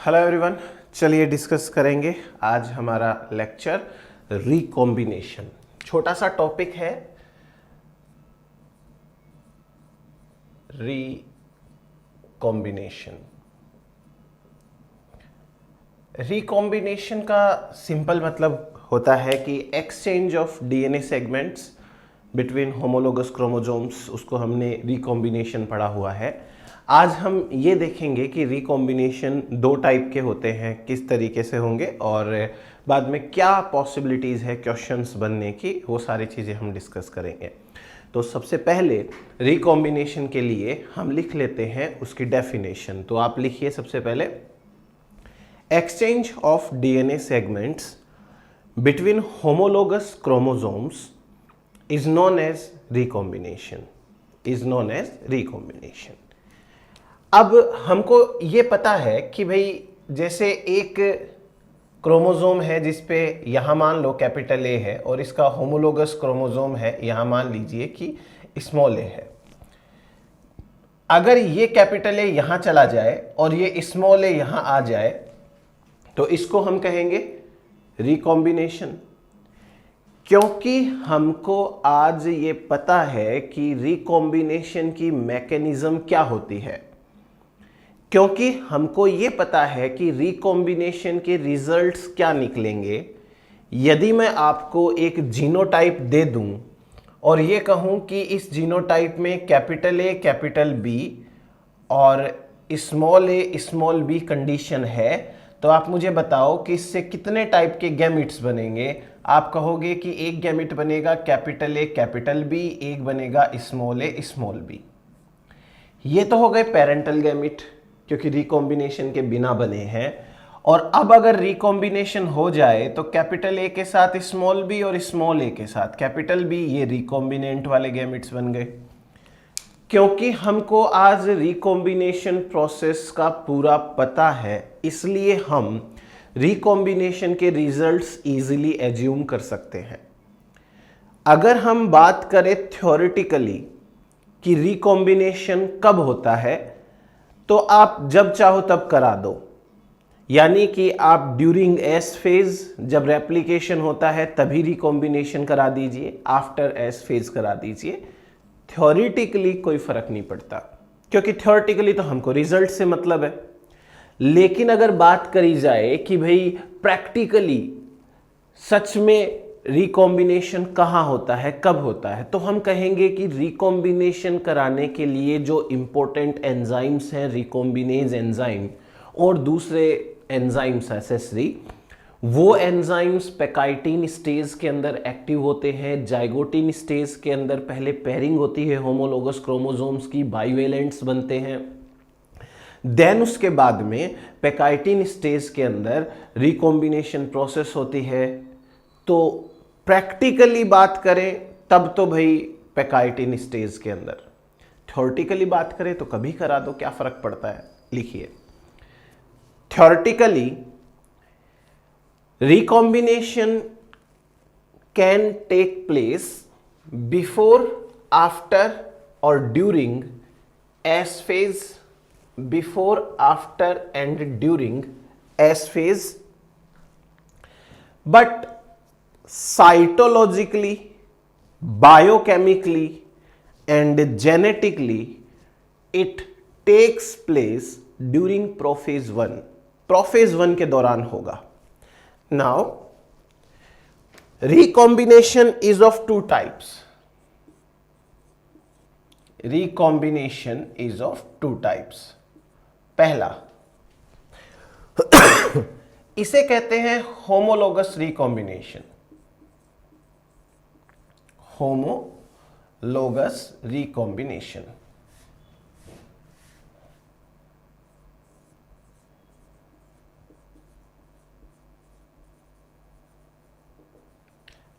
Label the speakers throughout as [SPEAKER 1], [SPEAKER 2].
[SPEAKER 1] Hello everyone, चलिए discuss करेंगे आज हमारा लेक्चर रिकॉम्बिनेशन। छोटा सा टॉपिक है रिकॉम्बिनेशन। रिकॉम्बिनेशन का सिंपल मतलब होता है कि exchange of DNA segments between homologous chromosomes, उसको हमने रिकॉम्बिनेशन पढ़ा हुआ है। आज हम ये देखेंगे कि रिकॉम्बिनेशन दो टाइप के होते हैं, किस तरीके से होंगे और बाद में क्या पॉसिबिलिटीज़ है क्वेश्चंस बनने की, वो सारी चीज़ें हम डिस्कस करेंगे। तो सबसे पहले रिकॉम्बिनेशन के लिए हम लिख लेते हैं उसकी डेफिनेशन। तो आप लिखिए सबसे पहले, exchange of DNA segments between homologous chromosomes is known as recombination, is known as recombination। अब हमको ये पता है कि भाई जैसे एक क्रोमोसोम है जिसपे यहाँ मान लो कैपिटल ए है और इसका होमोलोगस क्रोमोसोम है, यहाँ मान लीजिए कि स्मॉल ए है। अगर ये कैपिटल ए यहाँ चला जाए और ये स्मॉल ए यहाँ आ जाए तो इसको हम कहेंगे रिकॉम्बिनेशन। क्योंकि हमको आज ये पता है कि रिकॉम्बिनेशन की मैकेनिज्म क्या होती है, क्योंकि हमको ये पता है कि रिकॉम्बिनेशन के रिजल्ट्स क्या निकलेंगे। यदि मैं आपको एक जीनोटाइप दे दूं और ये कहूं कि इस जीनोटाइप में कैपिटल ए कैपिटल बी और small A small B condition है, तो आप मुझे बताओ कि इससे कितने टाइप के गैमिट्स बनेंगे। आप कहोगे कि एक गैमिट बनेगा कैपिटल ए कैपिटल बी, एक बनेगा स्मॉल ए स्मॉल बी। ये तो हो गए पेरेंटल गैमिट, क्योंकि रिकॉम्बिनेशन के बिना बने हैं। और अब अगर रिकॉम्बिनेशन हो जाए तो कैपिटल ए के साथ स्मॉल बी और स्मॉल ए के साथ कैपिटल बी, ये रिकॉम्बिनेंट वाले गैमिट्स बन गए। क्योंकि हमको आज रिकॉम्बिनेशन प्रोसेस का पूरा पता है, इसलिए हम रिकॉम्बिनेशन के रिजल्ट्स इजीली एज्यूम कर सकते हैं। अगर हम बात करें थ्योरेटिकली कि रिकॉम्बिनेशन कब होता है, तो आप जब चाहो तब करा दो। यानी कि आप ड्यूरिंग एस फेज जब रेप्लिकेशन होता है तभी रिकॉम्बिनेशन करा दीजिए, आफ्टर एस फेज करा दीजिए। थ्योरेटिकली कोई फर्क नहीं पड़ता, क्योंकि थ्योरेटिकली तो हमको रिजल्ट से मतलब है। लेकिन अगर बात करी जाए कि भाई प्रैक्टिकली सच में रिकॉम्बिनेशन कहाँ होता है, कब होता है, तो हम कहेंगे कि रिकॉम्बिनेशन कराने के लिए जो इंपॉर्टेंट एंजाइम्स हैं, रिकॉम्बिनेज एंजाइम और दूसरे एंजाइम्स एसेसरी, वो एंजाइम्स पैकाइटिन स्टेज के अंदर एक्टिव होते हैं। जाइगोटिन स्टेज के अंदर पहले पेयरिंग होती है होमोलोगस क्रोमोसोम्स की, बाइवेलेंट्स बनते हैं। देन उसके बाद में पैकाइटिन स्टेज के अंदर रिकॉम्बिनेशन प्रोसेस होती है। तो प्रैक्टिकली बात करें तब तो भाई पैकाइटिन स्टेज के अंदर, थ्योरेटिकली बात करें तो कभी करा दो, क्या फर्क पड़ता है। लिखिए, theoretically recombination can take place before, after or during S phase, before, after and during S phase, but cytologically, biochemically and genetically it takes place during prophase 1। prophase 1 के दौरान होगा। Now, recombination is of two types. Recombination is of two types. पहला इसे कहते हैं homologous recombination. Homologous recombination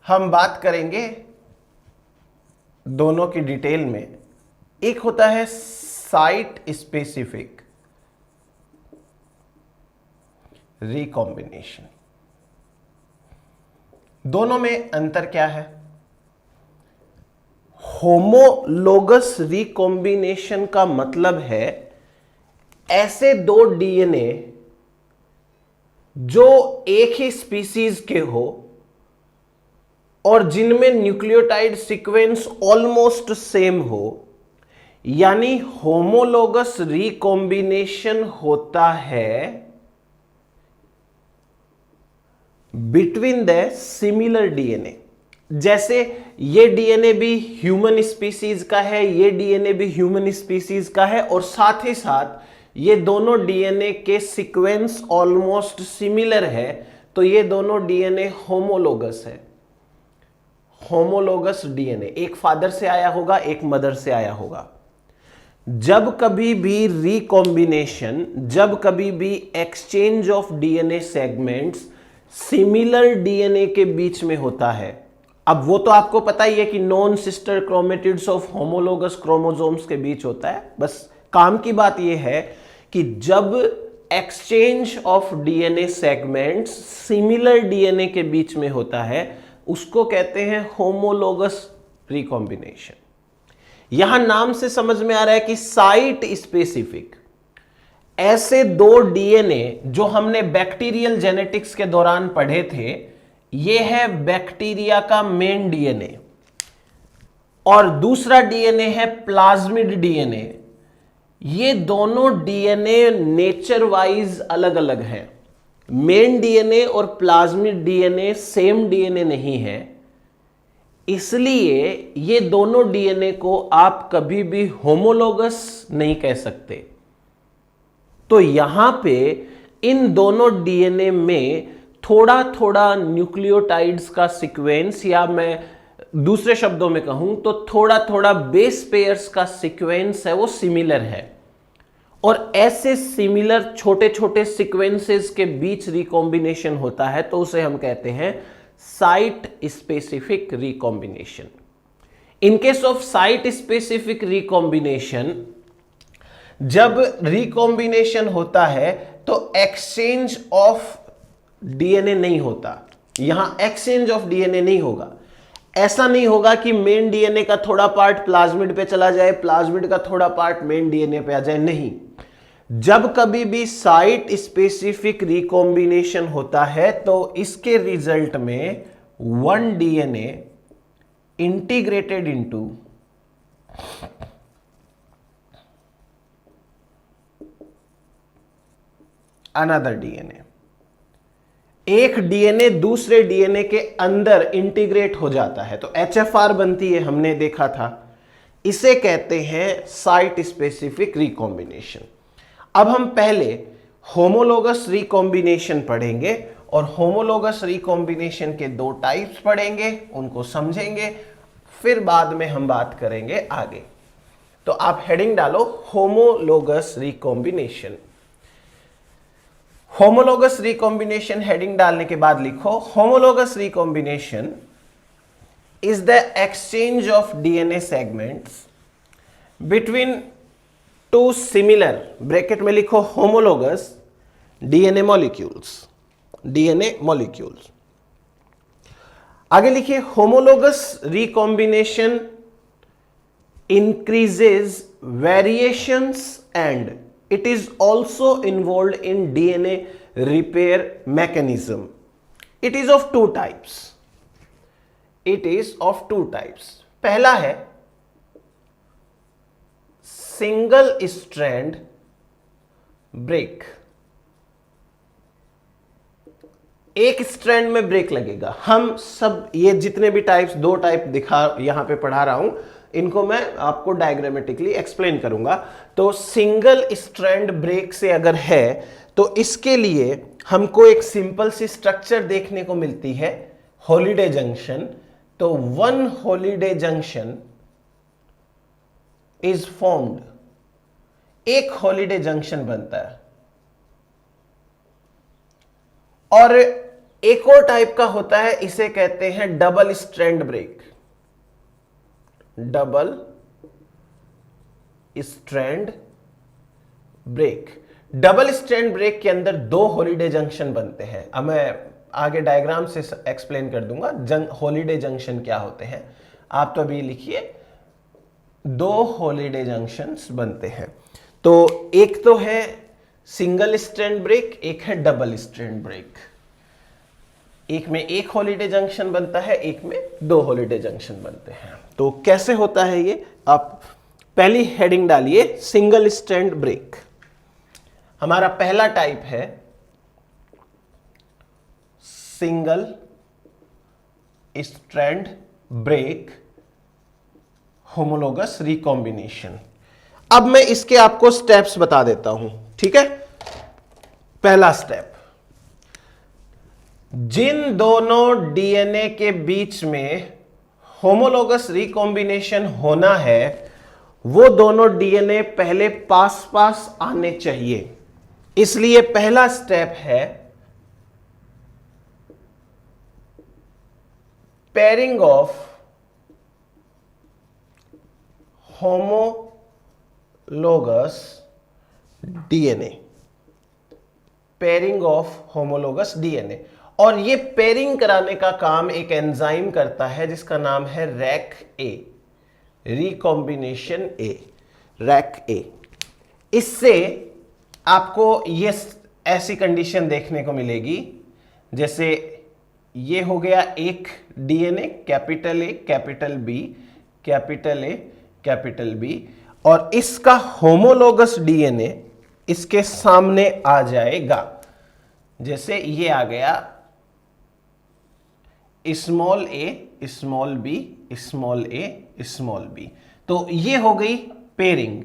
[SPEAKER 1] हम बात करेंगे दोनों की डिटेल में। एक होता है साइट स्पेसिफिक रिकॉम्बिनेशन। दोनों में अंतर क्या है? होमोलोगस रिकॉम्बिनेशन का मतलब है ऐसे दो डीएनए जो एक ही स्पीसीज के हो और जिनमें न्यूक्लियोटाइड सीक्वेंस ऑलमोस्ट सेम हो, यानी होमोलोगस रिकॉम्बिनेशन होता है बिटवीन द सिमिलर डीएनए। जैसे ये डीएनए भी ह्यूमन स्पीसीज का है, ये डीएनए भी ह्यूमन स्पीसीज का है, और साथ ही साथ ये दोनों डीएनए के सीक्वेंस ऑलमोस्ट सिमिलर है, तो ये दोनों डीएनए होमोलोगस है। होमोलोगस डीएनए एक फादर से आया होगा, एक मदर से आया होगा। जब कभी भी रिकॉम्बिनेशन, जब कभी भी exchange of DNA segments similar DNA के बीच में होता है, अब वो तो आपको पता ही है कि non sister chromatids of homologous chromosomes के बीच होता है। बस काम की बात ये है कि जब exchange of DNA segments similar DNA के बीच में होता है, उसको कहते हैं होमोलोगस रिकॉम्बिनेशन। यहां नाम से समझ में आ रहा है कि साइट स्पेसिफिक। ऐसे दो डीएनए जो हमने बैक्टीरियल जेनेटिक्स के दौरान पढ़े थे, यह है बैक्टीरिया का मेन डीएनए और दूसरा डीएनए है प्लाज्मिड डीएनए। ये दोनों डीएनए नेचर वाइज अलग अलग हैं। मेन डीएनए और प्लाज्मिड डीएनए सेम डीएनए नहीं है, इसलिए ये दोनों डीएनए को आप कभी भी होमोलोगस नहीं कह सकते। तो यहां पे इन दोनों डीएनए में थोड़ा थोड़ा न्यूक्लियोटाइड्स का सीक्वेंस, या मैं दूसरे शब्दों में कहूं तो थोड़ा थोड़ा बेस पेयर्स का सीक्वेंस है, वो सिमिलर है। और ऐसे सिमिलर छोटे छोटे सीक्वेंसेस के बीच रिकॉम्बिनेशन होता है, तो उसे हम कहते हैं site specific recombination. In case of site specific recombination, जब रिकॉम्बिनेशन होता है तो एक्सचेंज ऑफ डीएनए नहीं होता। यहां एक्सचेंज ऑफ डीएनए नहीं होगा। ऐसा नहीं होगा कि मेन डीएनए का थोड़ा पार्ट प्लाज्मिड पे चला जाए, प्लाज्मिड का थोड़ा पार्ट मेन डीएनए पे आ जाए, नहीं। जब कभी भी साइट स्पेसिफिक रिकॉम्बिनेशन होता है तो इसके रिजल्ट में one DNA integrated into another DNA, एक डीएनए दूसरे डीएनए के अंदर इंटीग्रेट हो जाता है तो एचएफआर बनती है, हमने देखा था। इसे कहते हैं साइट स्पेसिफिक रिकॉम्बिनेशन। अब हम पहले होमोलोगस रिकॉम्बिनेशन पढ़ेंगे और होमोलोगस रिकॉम्बिनेशन के दो टाइप्स पढ़ेंगे, उनको समझेंगे, फिर बाद में हम बात करेंगे आगे। तो आप हेडिंग डालो homologous recombination. Homologous recombination heading डालने के बाद लिखो homologous recombination is the exchange of DNA segments between two similar, bracket में लिखो homologous DNA molecules, DNA molecules. आगे लिखिए homologous recombination increases variations and it is also involved in DNA repair mechanism. It is of two types. It is of two types. पहला है single strand break. एक strand में break लगेगा। हम सब ये जितने भी टाइप्स, दो टाइप दिखा यहां पे पढ़ा रहा हूं, इनको मैं आपको डायग्रामेटिकली एक्सप्लेन करूंगा। तो सिंगल स्ट्रैंड ब्रेक से अगर है तो इसके लिए हमको एक सिंपल सी स्ट्रक्चर देखने को मिलती है, हॉलिडे जंक्शन। तो one holiday junction is formed, एक हॉलिडे जंक्शन बनता है। और एक और टाइप का होता है, इसे कहते हैं double strand break. Double strand break. Double strand break के अंदर दो हॉलिडे जंक्शन बनते हैं। अब मैं आगे डायग्राम से एक्सप्लेन कर दूंगा हॉलिडे जंक्शन क्या होते हैं। आप तो अभी लिखिए दो हॉलिडे जंक्शंस बनते हैं। तो एक तो है सिंगल स्ट्रैंड ब्रेक, एक है डबल स्ट्रैंड ब्रेक। एक में एक हॉलिडे जंक्शन बनता है, एक में दो हॉलिडे जंक्शन बनते हैं। तो कैसे होता है ये, आप पहली हेडिंग डालिए सिंगल स्ट्रैंड ब्रेक। हमारा पहला टाइप है single strand break homologous recombination. अब मैं इसके आपको स्टेप्स बता देता हूं, ठीक है। पहला स्टेप, जिन दोनों डीएनए के बीच में होमोलोगस रिकॉम्बिनेशन होना है वो दोनों डीएनए पहले पास पास आने चाहिए। इसलिए पहला स्टेप है pairing of homologous DNA, pairing of homologous DNA. और ये पेयरिंग कराने का काम एक एंजाइम करता है जिसका नाम है रैक ए, रिकॉम्बिनेशन ए, रैक ए। इससे आपको ये ऐसी कंडीशन देखने को मिलेगी, जैसे ये हो गया एक DNA, capital A capital B, capital A capital B, और इसका होमोलोगस डीएनए इसके सामने आ जाएगा। जैसे ये आ गया small A small B small A small B. तो ये हो गई पेयरिंग।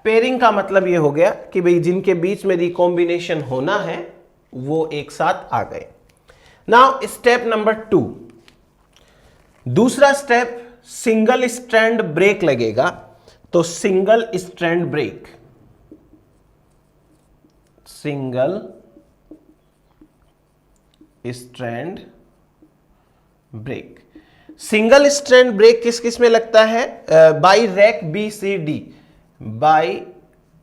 [SPEAKER 1] पेयरिंग का मतलब ये हो गया कि भाई जिनके बीच में रिकॉम्बिनेशन होना है वो एक साथ आ गए। नाउ स्टेप नंबर 2, दूसरा स्टेप सिंगल स्ट्रैंड ब्रेक लगेगा। तो single strand break, single strand break. Single strand break किस किस में लगता है? By Rec B C D, by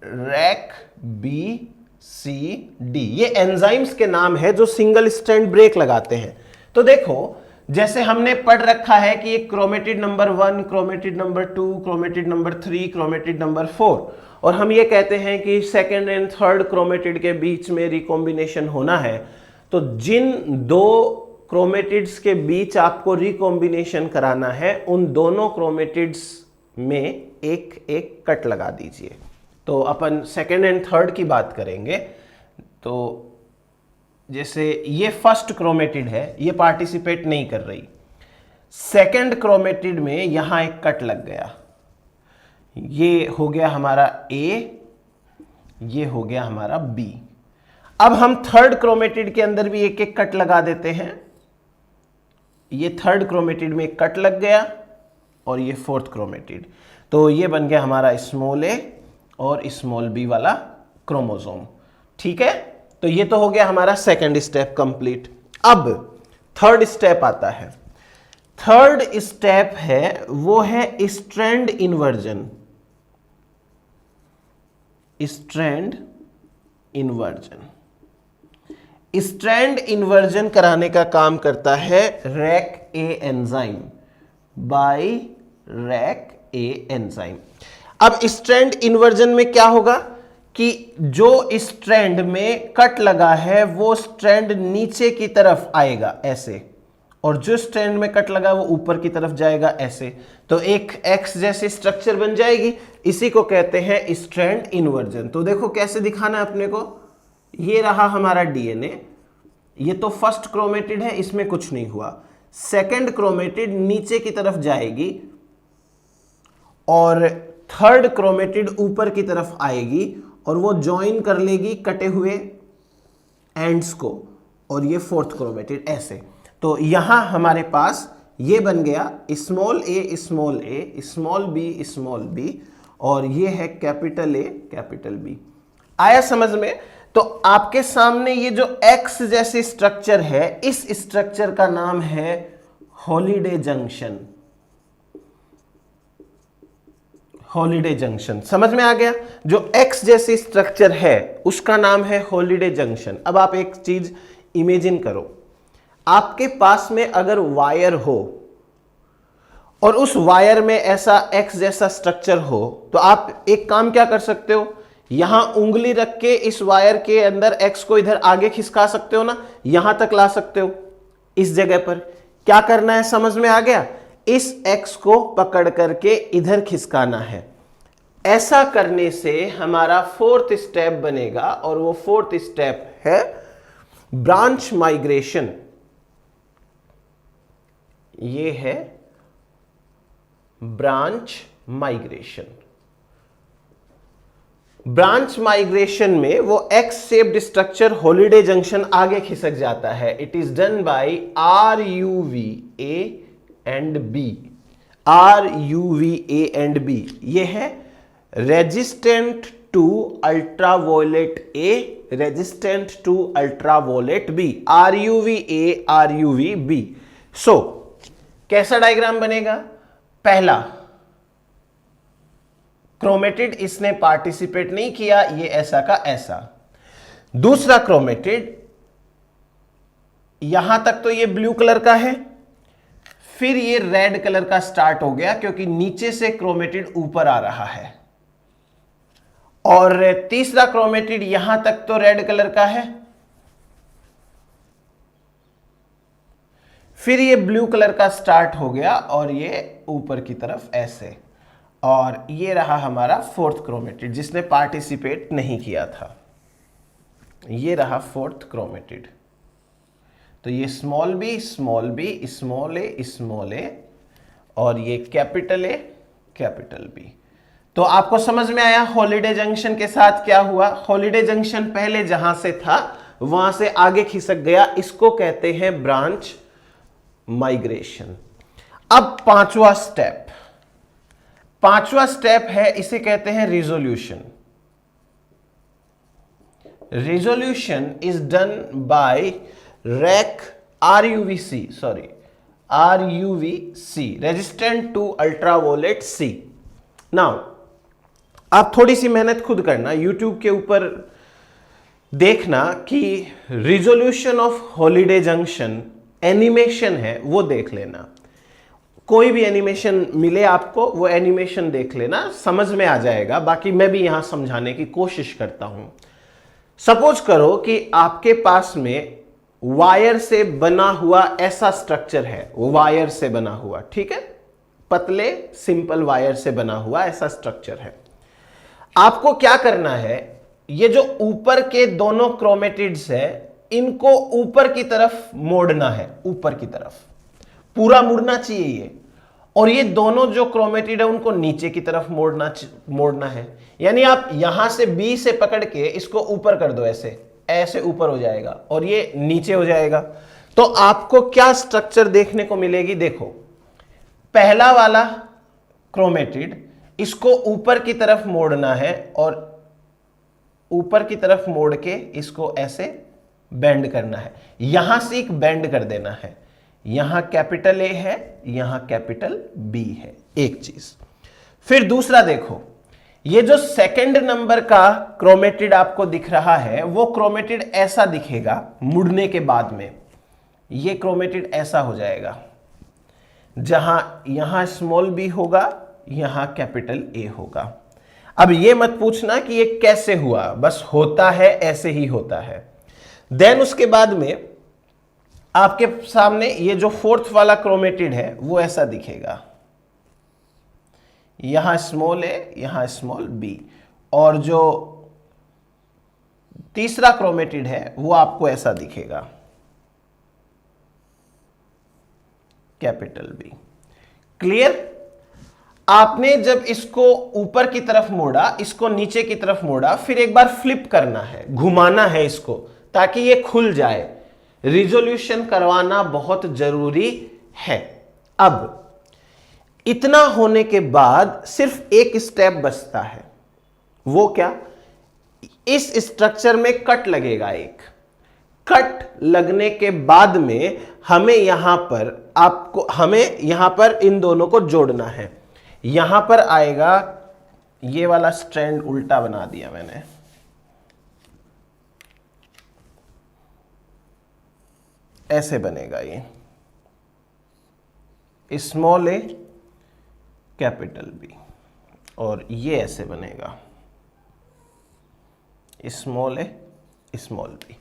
[SPEAKER 1] Rec B C D. ये एंजाइम्स के नाम है जो सिंगल स्ट्रैंड ब्रेक लगाते हैं। तो देखो, जैसे हमने पढ़ रखा है कि एक chromatid number 1, chromatid number 2, chromatid number 3, chromatid number 4, और हम ये कहते हैं कि सेकेंड एंड थर्ड क्रोमेटिड के बीच में रिकॉम्बिनेशन होना है। तो जिन दो क्रोमेटिड्स के बीच आपको रिकॉम्बिनेशन कराना है उन दोनों क्रोमेटिड्स में एक एक कट लगा दीजिए। तो अपन सेकेंड एंड थर्ड की बात करेंगे। तो जैसे ये फर्स्ट क्रोमेटिड है, ये पार्टिसिपेट नहीं कर रही। सेकेंड क्रोमेटिड में यहां एक कट लग गया, ये हो गया हमारा ए, ये हो गया हमारा बी। अब हम थर्ड क्रोमेटिड के अंदर भी एक एक कट लगा देते हैं। ये थर्ड क्रोमेटिड में एक कट लग गया और ये फोर्थ क्रोमेटिड। तो ये बन गया हमारा स्मॉल ए और स्मॉल बी वाला क्रोमोसोम। ठीक है, तो ये तो हो गया हमारा सेकंड स्टेप कंप्लीट। अब थर्ड स्टेप आता है। थर्ड स्टेप है वो है strand inversion. Strand inversion, strand inversion कराने का काम करता है रैक ए एंजाइम, बाय रैक ए एंजाइम। अब स्ट्रैंड इन्वर्जन में क्या होगा कि जो स्ट्रैंड में कट लगा है वो स्ट्रैंड नीचे की तरफ आएगा ऐसे, और जो स्ट्रैंड में कट लगा वो ऊपर की तरफ जाएगा ऐसे। तो एक एक्स जैसी स्ट्रक्चर बन जाएगी। इसी को कहते हैं स्ट्रैंड इन्वर्जन। तो देखो कैसे दिखाना है अपने को। ये रहा हमारा डीएनए, ये तो फर्स्ट क्रोमेटिड है, इसमें कुछ नहीं हुआ। सेकंड क्रोमेटिड नीचे की तरफ जाएगी और थर्ड क्रोमेटिड ऊपर की तरफ आएगी और वो ज्वाइन कर लेगी कटे हुए एंड्स को, और ये फोर्थ क्रोमेटिड ऐसे। तो यहां हमारे पास ये बन गया small A small A, small B, और ये है कैपिटल ए कैपिटल बी। आया समझ में? तो आपके सामने ये जो एक्स जैसी स्ट्रक्चर है, इस स्ट्रक्चर का नाम है हॉलिडे जंक्शन। हॉलिडे जंक्शन समझ में आ गया? जो एक्स जैसी स्ट्रक्चर है उसका नाम है हॉलिडे जंक्शन। अब आप एक चीज इमेजिन करो, आपके पास में अगर वायर हो और उस वायर में ऐसा एक्स जैसा स्ट्रक्चर हो, तो आप एक काम क्या कर सकते हो, यहां उंगली रख के इस वायर के अंदर x को इधर आगे खिसका सकते हो ना, यहां तक ला सकते हो। इस जगह पर क्या करना है, समझ में आ गया? इस x को पकड़ करके इधर खिसकाना है। ऐसा करने से हमारा फोर्थ स्टेप बनेगा, और वो फोर्थ स्टेप है ब्रांच माइग्रेशन। ये है ब्रांच माइग्रेशन। ब्रांच माइग्रेशन में वो X shaped structure Holliday junction आगे खिसक जाता है। It is done by RUV A and B। RUV A and B ये है resistant to ultraviolet A, resistant to ultraviolet B। RUV A RUV B। So कैसा diagram बनेगा? पहला chromatid, इसने पार्टिसिपेट नहीं किया, ये ऐसा का ऐसा। दूसरा क्रोमेटिड, यहां तक तो ये ब्लू कलर का है, फिर ये रेड कलर का स्टार्ट हो गया क्योंकि नीचे से क्रोमेटिड ऊपर आ रहा है। और तीसरा क्रोमेटिड यहां तक तो रेड कलर का है, फिर ये ब्लू कलर का स्टार्ट हो गया और ये ऊपर की तरफ ऐसे। और ये रहा हमारा फोर्थ क्रोमेटिड जिसने पार्टिसिपेट नहीं किया था। ये रहा फोर्थ क्रोमेटिड। तो ये स्मॉल बी स्मॉल ए और ये कैपिटल ए कैपिटल बी। तो आपको समझ में आया हॉलिडे जंक्शन के साथ क्या हुआ? हॉलिडे जंक्शन पहले जहां से था वहां से आगे खिसक गया, इसको कहते हैं ब्रांच माइग्रेशन। अब पांचवा स्टेप है, इसे कहते हैं resolution. Resolution is done by RUVC, resistant to ultraviolet C। Now आप थोड़ी सी मेहनत खुद करना, YouTube के ऊपर देखना कि resolution of holiday junction animation है, वो देख लेना। कोई भी एनिमेशन मिले आपको, वो एनिमेशन देख लेना, समझ में आ जाएगा। बाकी मैं भी यहां समझाने की कोशिश करता हूं। सपोज करो कि आपके पास में वायर से बना हुआ ऐसा स्ट्रक्चर है, वो वायर से बना हुआ, ठीक है, पतले सिंपल वायर से बना हुआ ऐसा स्ट्रक्चर है। आपको क्या करना है, ये जो ऊपर के दोनों क्रोमेटिड्स है इनको ऊपर की तरफ मोड़ना है, ऊपर की तरफ पूरा मुड़ना चाहिए ये। और ये दोनों जो क्रोमेटिड है उनको नीचे की तरफ मोड़ना है। यानी आप यहां से B से पकड़ के इसको ऊपर कर दो, ऐसे ऊपर हो जाएगा और ये नीचे हो जाएगा। तो आपको क्या स्ट्रक्चर देखने को मिलेगी? देखो, पहला वाला क्रोमेटिड, इसको ऊपर की तरफ मोड़ना है और ऊपर की तरफ मोड़ के इसको ऐसे बेंड करना है। यहां से एक बेंड कर देना है। यहां कैपिटल A है, यहां कैपिटल B है, एक चीज। फिर दूसरा देखो, ये जो सेकंड नंबर का क्रोमेटिड आपको दिख रहा है वो क्रोमेटिड ऐसा दिखेगा मुड़ने के बाद में। ये क्रोमेटिड ऐसा हो जाएगा, जहां यहां स्मॉल b होगा, यहां कैपिटल A होगा। अब ये मत पूछना कि ये कैसे हुआ, बस होता है, ऐसे ही होता है। देन उसके बाद में आपके सामने ये जो फोर्थ वाला क्रोमेटिड है वो ऐसा दिखेगा, यहां स्मॉल a, यहां स्मॉल b। और जो तीसरा क्रोमेटिड है वो आपको ऐसा दिखेगा, कैपिटल B। क्लियर? आपने जब इसको ऊपर की तरफ मोड़ा, इसको नीचे की तरफ मोड़ा, फिर एक बार फ्लिप करना है, घुमाना है इसको ताकि ये खुल जाए। रिजोल्यूशन करवाना बहुत जरूरी है। अब इतना होने के बाद सिर्फ एक स्टेप बचता है, वो क्या? इस स्ट्रक्चर में कट लगेगा। एक कट लगने के बाद में हमें यहां पर इन दोनों को जोड़ना है। यहां पर आएगा, ये वाला स्ट्रैंड उल्टा बना दिया मैंने, ऐसे बनेगा ये, स्मॉल a कैपिटल B, और ये ऐसे बनेगा। Small A small B.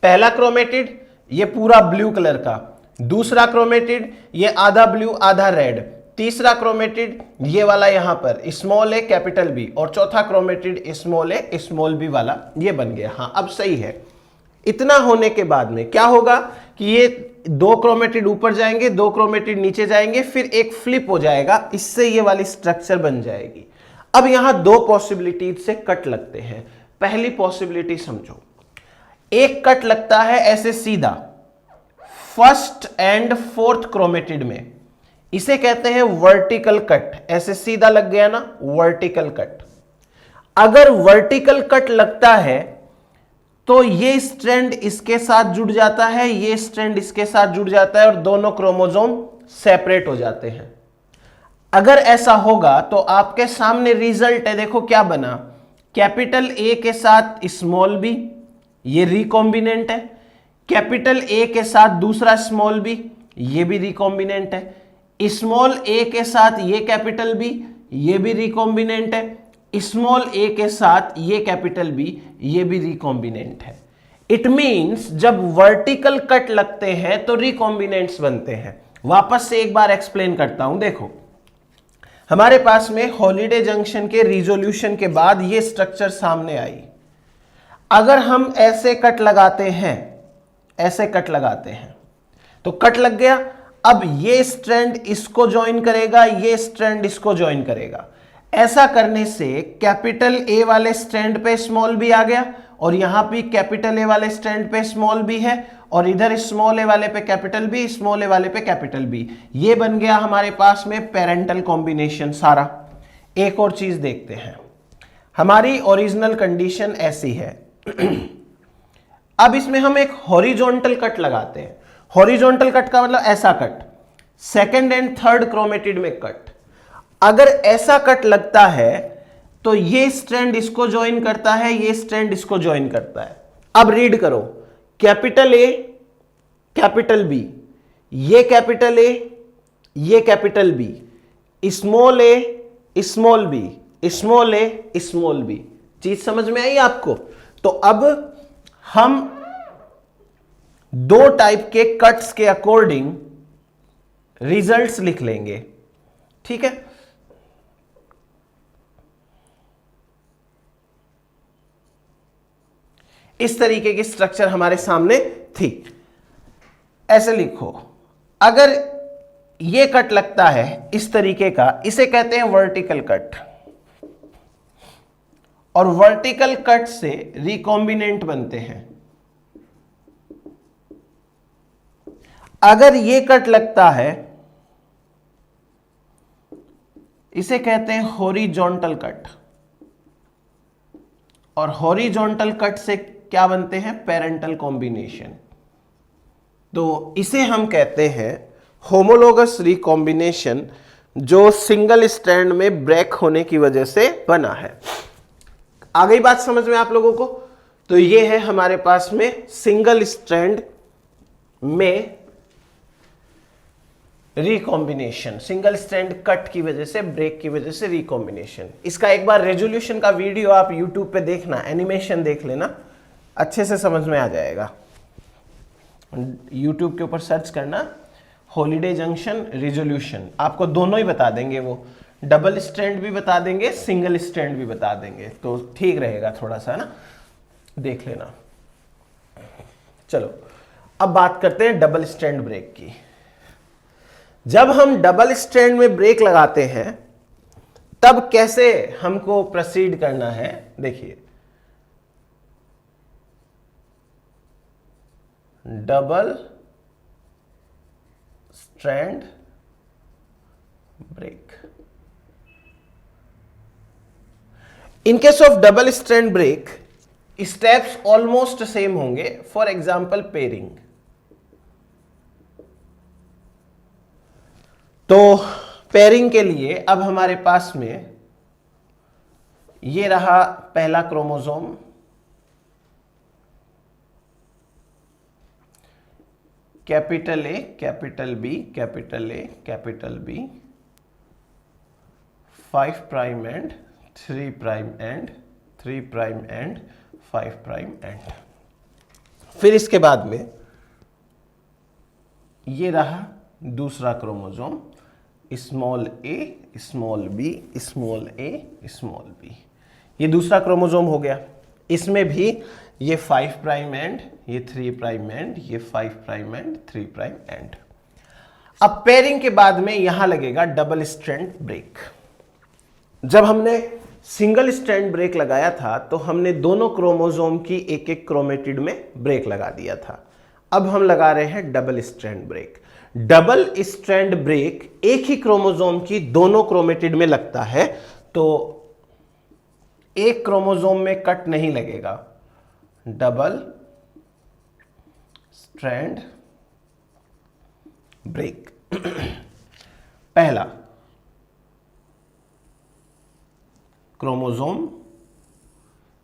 [SPEAKER 1] पहला क्रोमेटिड ये पूरा ब्लू कलर का, दूसरा क्रोमेटिड ये आधा ब्लू आधा रेड, तीसरा क्रोमेटिड ये वाला यहां पर स्मॉल ए कैपिटल बी, और चौथा chromatid small A small B वाला ये बन गया। हाँ अब सही है। इतना होने के बाद में क्या होगा कि ये दो क्रोमेटिड ऊपर जाएंगे, दो क्रोमेटिड नीचे जाएंगे, फिर एक फ्लिप हो जाएगा, इससे ये वाली स्ट्रक्चर बन जाएगी। अब यहां दो पॉसिबिलिटीज से कट लगते हैं। पहली पॉसिबिलिटी समझो, एक कट लगता है ऐसे सीधा फर्स्ट एंड फोर्थ क्रोमेटिड में, इसे कहते हैं वर्टिकल कट। ऐसे सीधा लग गया ना, वर्टिकल कट। अगर वर्टिकल कट लगता है तो ये स्ट्रैंड इसके साथ जुड़ जाता है, ये स्ट्रैंड इसके साथ जुड़ जाता है और दोनों क्रोमोसोम सेपरेट हो जाते हैं। अगर ऐसा होगा तो आपके सामने रिजल्ट है, देखो क्या बना, कैपिटल ए के साथ स्मॉल बी, ये रिकॉम्बिनेंट है, कैपिटल ए के साथ दूसरा स्मॉल बी, ये भी रिकॉम्बिनेंट है, स्मॉल ए के साथ ये कैपिटल बी, ये भी रिकॉम्बिनेंट है, स्मॉल ए के साथ ये कैपिटल बी, ये भी रिकॉम्बिनेंट है। इट मींस जब वर्टिकल कट लगते हैं तो रिकॉम्बिनेंट्स बनते हैं। वापस से एक बार एक्सप्लेन करता हूं, देखो हमारे पास में हॉलिडे जंक्शन के रिजोल्यूशन के बाद ये स्ट्रक्चर सामने आई। अगर हम ऐसे कट लगाते हैं, ऐसे कट लगाते हैं तो कट लग गया। अब ये स्ट्रैंड इसको ज्वाइन करेगा, ये स्ट्रैंड इसको ज्वाइन करेगा। ऐसा करने से कैपिटल ए वाले स्ट्रैंड पे स्मॉल बी आ गया, और यहां भी कैपिटल ए वाले स्ट्रैंड पे स्मॉल बी है, और इधर स्मॉल ए वाले पे कैपिटल बी, स्मॉल ए वाले पे कैपिटल बी। ये बन गया हमारे पास में पेरेंटल कॉम्बिनेशन सारा। एक और चीज देखते हैं, हमारी ओरिजिनल कंडीशन ऐसी है। अब इसमें हम एक हॉरिजॉन्टल कट लगाते हैं। हॉरिजॉन्टल कट का मतलब ऐसा cut, second and third chromatid में कट। अगर ऐसा कट लगता है तो ये स्ट्रैंड इसको ज्वाइन करता है, ये स्ट्रैंड इसको ज्वाइन करता है। अब रीड करो, कैपिटल ए कैपिटल बी, ये कैपिटल ए ये capital B, small A small B, small A small B. चीज समझ में आई आपको? तो अब हम दो टाइप के कट्स के अकॉर्डिंग रिजल्ट्स लिख लेंगे, ठीक है। इस तरीके की स्ट्रक्चर हमारे सामने थी। ऐसे लिखो, अगर ये कट लगता है इस तरीके का, इसे कहते हैं वर्टिकल कट, और वर्टिकल कट से रिकॉम्बिनेंट बनते हैं। अगर ये कट लगता है इसे कहते हैं हॉरिजॉन्टल कट, और हॉरिजॉन्टल कट से क्या बनते हैं? Parental combination. तो इसे हम कहते हैं होमोलोगस रिकॉम्बिनेशन, जो सिंगल स्ट्रैंड में ब्रेक होने की वजह से बना है। आ गई बात समझ में आप लोगों को? तो ये है हमारे पास में सिंगल स्ट्रैंड में रिकॉम्बिनेशन, सिंगल स्ट्रैंड कट की वजह से, ब्रेक की वजह से रिकॉम्बिनेशन। इसका एक बार रेजोल्यूशन का वीडियो आप YouTube पे देखना, एनिमेशन देख लेना, अच्छे से समझ में आ जाएगा। YouTube के ऊपर सर्च करना हॉलिडे जंक्शन रिजोल्यूशन, आपको दोनों ही बता देंगे, वो डबल स्ट्रैंड भी बता देंगे, सिंगल स्ट्रैंड भी बता देंगे, तो ठीक रहेगा थोड़ा सा ना, देख लेना। चलो अब बात करते हैं डबल स्ट्रैंड ब्रेक की। जब हम डबल स्ट्रैंड में ब्रेक लगाते हैं तब कैसे हमको प्रोसीड करना है, देखिए। Double strand break, in case of double strand break steps almost same होंगे। फॉर एग्जांपल पेयरिंग, तो पेयरिंग के लिए अब हमारे पास में ये रहा पहला chromosome, capital A capital B capital A capital B, 5 prime end 3 prime end 3 prime end 5 prime end. फिर इसके बाद में ये रहा दूसरा chromosome, small A small B small A small B. ये दूसरा क्रोमोसोम हो गया। इसमें भी ये 5 प्राइम एंड, ये 3 प्राइम एंड, ये 5 प्राइम एंड, 3 प्राइम एंड। अब पेयरिंग के बाद में यहां लगेगा डबल स्ट्रैंड ब्रेक। जब हमने सिंगल स्ट्रैंड ब्रेक लगाया था तो हमने दोनों क्रोमोसोम की एक एक क्रोमेटिड में ब्रेक लगा दिया था। अब हम लगा रहे हैं double strand break. Double strand break एक ही क्रोमोसोम की दोनों क्रोमेटिड में लगता है, तो एक क्रोमोसोम में कट नहीं लगेगा। Double strand break. पहला क्रोमोसोम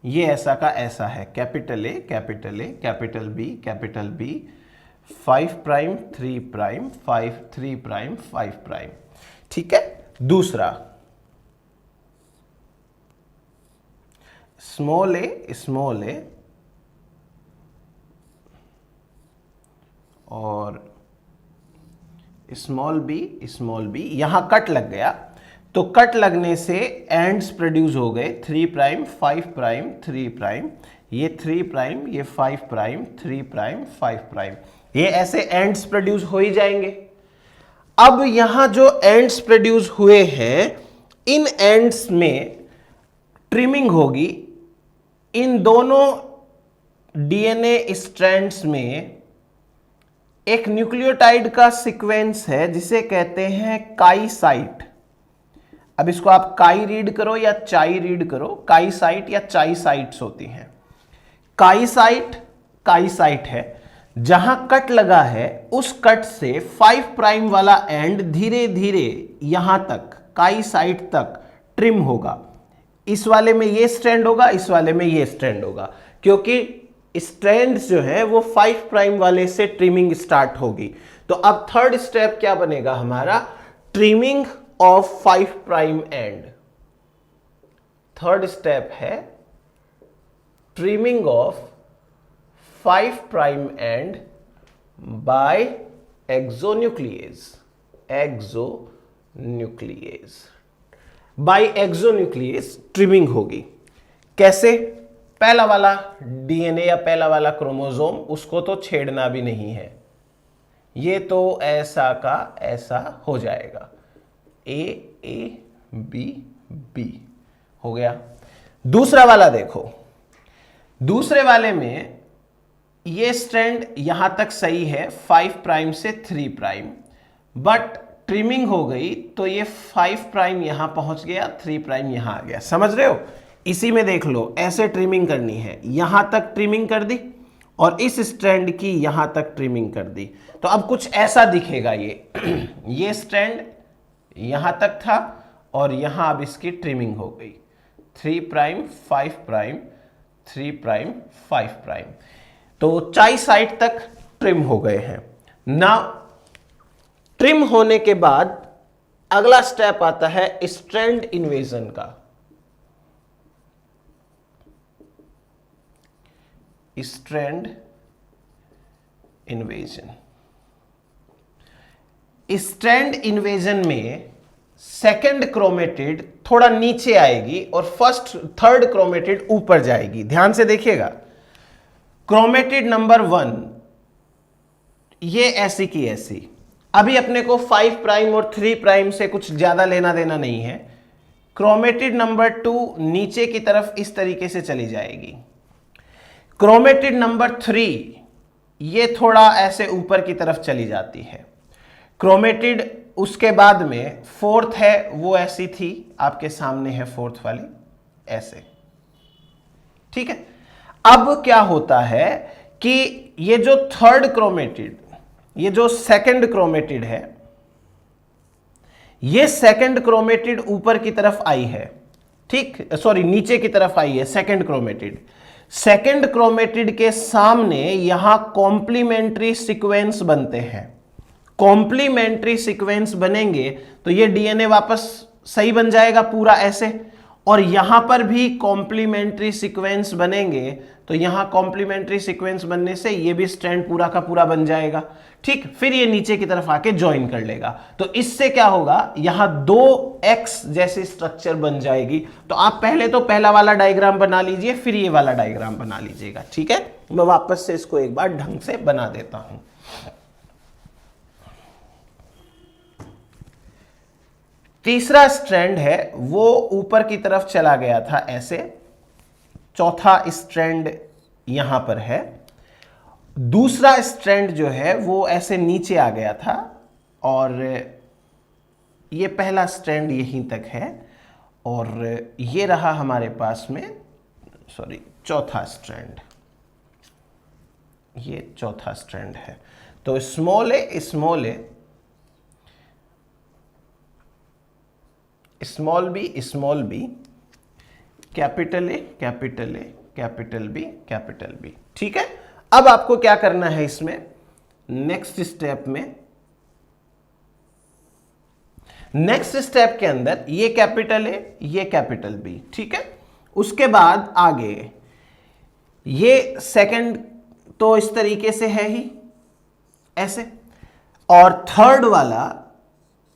[SPEAKER 1] ये ऐसा का ऐसा है, capital A capital A capital B 5 prime 3 prime 5 3 prime 5 prime. ठीक है। दूसरा स्मॉल ए और स्मॉल बी, यहां कट लग गया तो कट लगने से एंड्स प्रोड्यूस हो गए 3 प्राइम 5 प्राइम 3 प्राइम, ये 3 प्राइम ये 5 प्राइम 3 प्राइम 5 प्राइम, ये ऐसे एंड्स प्रोड्यूस हो ही जाएंगे। अब यहां जो एंड्स प्रोड्यूस हुए हैं इन एंड्स में ट्रिमिंग होगी। इन दोनों डीएनए स्ट्रैंड्स में एक न्यूक्लियोटाइड का सीक्वेंस है जिसे कहते हैं काई साइट। अब इसको आप काई रीड करो या चाई रीड करो, काई साइट या चाई साइट्स होती हैं। काई साइट है। जहां कट लगा है उस कट से 5 प्राइम वाला एंड धीरे धीरे यहां तक काई साइट तक ट्रिम होगा। इस वाले में ये स्ट्रैंड होगा, इस वाले में ये स्ट्रैंड होगा, क्योंकि स्ट्रैंड्स जो है वो 5 प्राइम वाले से ट्रिमिंग स्टार्ट होगी। तो अब थर्ड स्टेप क्या बनेगा हमारा? Trimming of 5 prime end. Third step है trimming of 5 prime end by exonuclease. By exonuclease trimming होगी। कैसे? पहला वाला डीएनए या पहला वाला क्रोमोसोम उसको तो छेड़ना भी नहीं है, ये तो ऐसा का ऐसा हो जाएगा। ए बी हो गया। दूसरा वाला देखो, दूसरे वाले में ये स्ट्रैंड यहां तक सही है 5 प्राइम से 3 प्राइम, बट ट्रिमिंग हो गई तो ये 5 प्राइम यहां पहुंच गया, 3 प्राइम यहां आ गया। समझ रहे हो? इसी में देख लो, ऐसे ट्रिमिंग करनी है, यहां तक ट्रिमिंग कर दी और इस स्ट्रैंड की यहां तक ट्रिमिंग कर दी, तो अब कुछ ऐसा दिखेगा। ये स्ट्रैंड यहां तक था और यहां अब इसकी ट्रिमिंग हो गई 3 प्राइम 5 प्राइम 3 प्राइम 5 प्राइम, तो चाई साइड तक ट्रिम हो गए हैं ना। ट्रिम होने के बाद अगला स्टेप आता है स्ट्रैंड इन्वेजन का। स्ट्रैंड इन्वेजन में सेकंड क्रोमेटिड थोड़ा नीचे आएगी और थर्ड क्रोमेटिड ऊपर जाएगी। ध्यान से देखिएगा, क्रोमेटिड नंबर 1 ये ऐसी की ऐसी। अभी अपने को 5 प्राइम और 3 प्राइम से कुछ ज्यादा लेना देना नहीं है। क्रोमेटिड नंबर 2 नीचे की तरफ इस तरीके से चली जाएगी। क्रोमेटिड नंबर 3 ये थोड़ा ऐसे ऊपर की तरफ चली जाती है। क्रोमेटिड उसके बाद में फोर्थ है, वो ऐसी थी, आपके सामने है फोर्थ वाली ऐसे। ठीक है। अब क्या होता है कि ये जो थर्ड क्रोमेटिड, ये जो सेकंड क्रोमेटिड है, ये सेकंड क्रोमेटिड ऊपर की तरफ आई है। ठीक, सॉरी नीचे की तरफ आई है सेकंड क्रोमेटिड। सेकंड क्रोमेटिड के सामने यहां कॉम्प्लीमेंट्री सीक्वेंस बनते हैं। कॉम्प्लीमेंट्री सीक्वेंस बनेंगे तो ये डीएनए वापस सही बन जाएगा पूरा ऐसे, और यहां पर भी कॉम्प्लीमेंट्री सीक्वेंस बनेंगे, तो यहां कॉम्प्लीमेंट्री सीक्वेंस बनने से ये भी स्ट्रैंड पूरा का पूरा बन जाएगा। ठीक, फिर ये नीचे की तरफ आके ज्वाइन कर लेगा, तो इससे क्या होगा, यहां 2x जैसी स्ट्रक्चर बन जाएगी। तो आप पहले तो पहला वाला डायग्राम बना लीजिए, फिर ये वाला डायग्राम बना लीजिएगा। ठीक है, मैं वापस से इसको एक बार ढंग से बना देता हूं। तीसरा स्ट्रैंड है वो ऊपर की तरफ चला गया था ऐसे, चौथा स्ट्रैंड यहां पर है, दूसरा स्ट्रैंड जो है वो ऐसे नीचे आ गया था, और ये पहला स्ट्रैंड यहीं तक है, और ये रहा हमारे पास में, सॉरी, चौथा स्ट्रैंड, ये चौथा स्ट्रैंड है। तो small A small A small B capital A capital A capital B. ठीक है, अब आपको क्या करना है इसमें, नेक्स्ट स्टेप के अंदर ये कैपिटल ए ये कैपिटल बी। ठीक है, उसके बाद आगे ये सेकंड तो इस तरीके से है ही ऐसे, और थर्ड वाला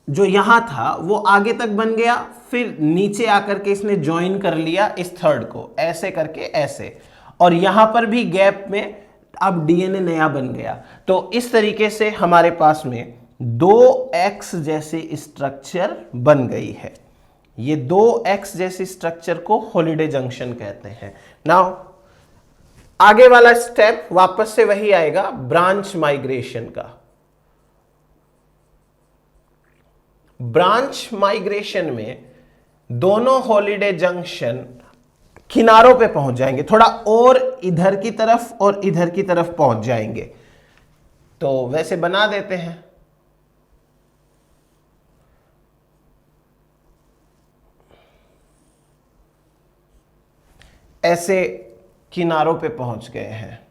[SPEAKER 1] जो यहां था वो आगे तक बन गया, फिर नीचे आकर के इसने ज्वाइन कर लिया इस थर्ड को ऐसे करके ऐसे, और यहां पर भी गैप में अब डीएनए नया बन गया। तो इस तरीके से हमारे पास में 2x जैसी स्ट्रक्चर बन गई है। ये 2x जैसी स्ट्रक्चर को हॉलिडे जंक्शन कहते हैं। नाउ आगे वाला स्टेप वापस से वही आएगा, ब्रांच माइग्रेशन का। ब्रांच माइग्रेशन में दोनों हॉलिडे जंक्शन किनारों पे पहुंच जाएंगे, थोड़ा और इधर की तरफ और इधर की तरफ पहुंच जाएंगे। तो वैसे बना देते हैं, ऐसे किनारों पे पहुंच गए हैं,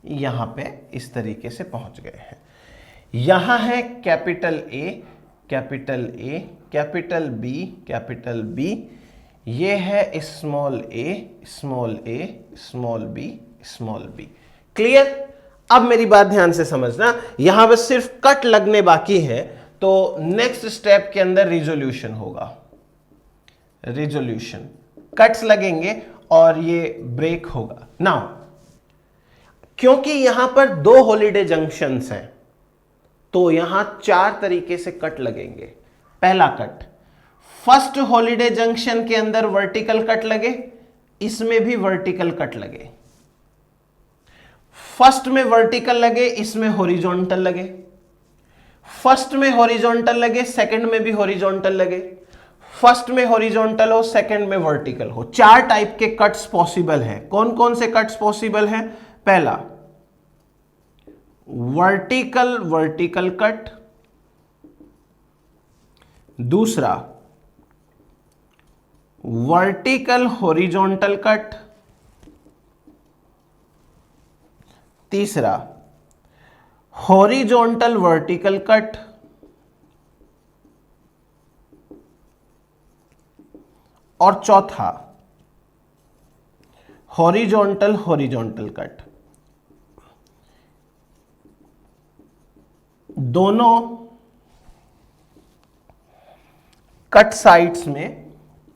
[SPEAKER 1] यहां पे इस तरीके से पहुंच गए हैं। यहां है capital A capital A capital B, ये है small A small B. Clear? अब मेरी बात ध्यान से समझना, यहां बस सिर्फ कट लगने बाकी है, तो नेक्स्ट स्टेप के अंदर रिजोल्यूशन होगा। रिजोल्यूशन, कट्स लगेंगे और ये ब्रेक होगा। नाउ क्योंकि यहां पर 2 हॉलिडे जंक्शंस हैं, तो यहां 4 तरीके से कट लगेंगे। पहला कट, फर्स्ट हॉलिडे जंक्शन के अंदर वर्टिकल कट लगे, इसमें भी वर्टिकल कट लगे। फर्स्ट में वर्टिकल लगे, इसमें हॉरिजॉन्टल लगे। फर्स्ट में हॉरिजॉन्टल लगे, सेकंड में भी हॉरिजॉन्टल लगे। फर्स्ट में हॉरिजॉन्टल हो, सेकंड में वर्टिकल हो। 4 टाइप के कट्स पॉसिबल हैं। कौन कौन से कट्स पॉसिबल हैं? पहला वर्टिकल कट, दूसरा वर्टिकल हॉरिजॉन्टल कट, तीसरा हॉरिजॉन्टल वर्टिकल कट, और चौथा हॉरिजॉन्टल कट। दोनों कट साइड्स में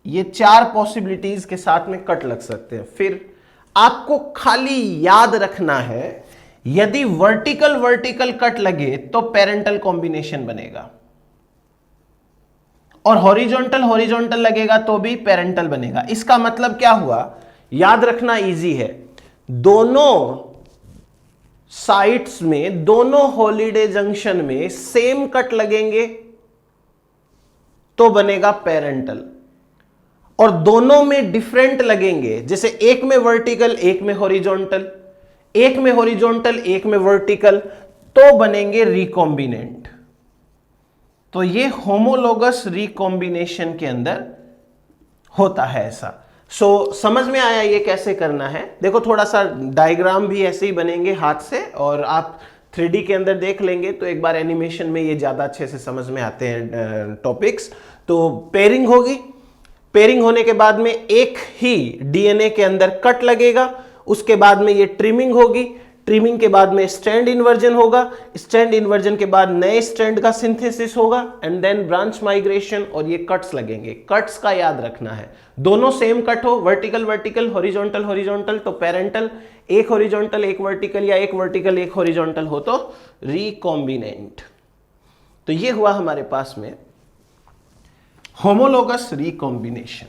[SPEAKER 1] ये 4 पॉसिबिलिटीज के साथ में कट लग सकते हैं। फिर आपको खाली याद रखना है, यदि वर्टिकल कट लगे तो पेरेंटल कॉम्बिनेशन बनेगा, और हॉरिजॉन्टल लगेगा तो भी पेरेंटल बनेगा। इसका मतलब क्या हुआ, याद रखना इजी है, दोनों साइट्स में, दोनों हॉलिडे जंक्शन में सेम कट लगेंगे तो बनेगा पेरेंटल, और दोनों में डिफरेंट लगेंगे, जैसे एक में वर्टिकल एक में हॉरिजॉन्टल, एक में हॉरिजॉन्टल एक में वर्टिकल, तो बनेंगे रिकॉम्बिनेंट। तो ये होमोलोगस रिकॉम्बिनेशन के अंदर होता है ऐसा। समझ में आया ये कैसे करना है? देखो थोड़ा सा डायग्राम भी ऐसे ही बनेंगे हाथ से, और आप 3D के अंदर देख लेंगे तो एक बार एनिमेशन में ये ज्यादा अच्छे से समझ में आते हैं टॉपिक्स। तो पेयरिंग होगी, पेयरिंग होने के बाद में एक ही डीएनए के अंदर कट लगेगा, उसके बाद में ये ट्रिमिंग होगी, ट्रिमिंग के बाद में स्ट्रैंड इन्वर्जन होगा, स्ट्रैंड इन्वर्जन के बाद नए स्ट्रैंड का सिंथेसिस होगा एंड देन ब्रांच माइग्रेशन, और ये कट्स लगेंगे। कट्स का याद रखना है, दोनों सेम कट हो, वर्टिकल वर्टिकल, हॉरिजॉन्टल हॉरिजॉन्टल, तो पेरेंटल, एक हॉरिजॉन्टल एक वर्टिकल या एक वर्टिकल एक हॉरिजॉन्टल हो तो रिकॉम्बिनेंट। तो ये हुआ हमारे पास में होमोलोगस रिकॉम्बिनेशन।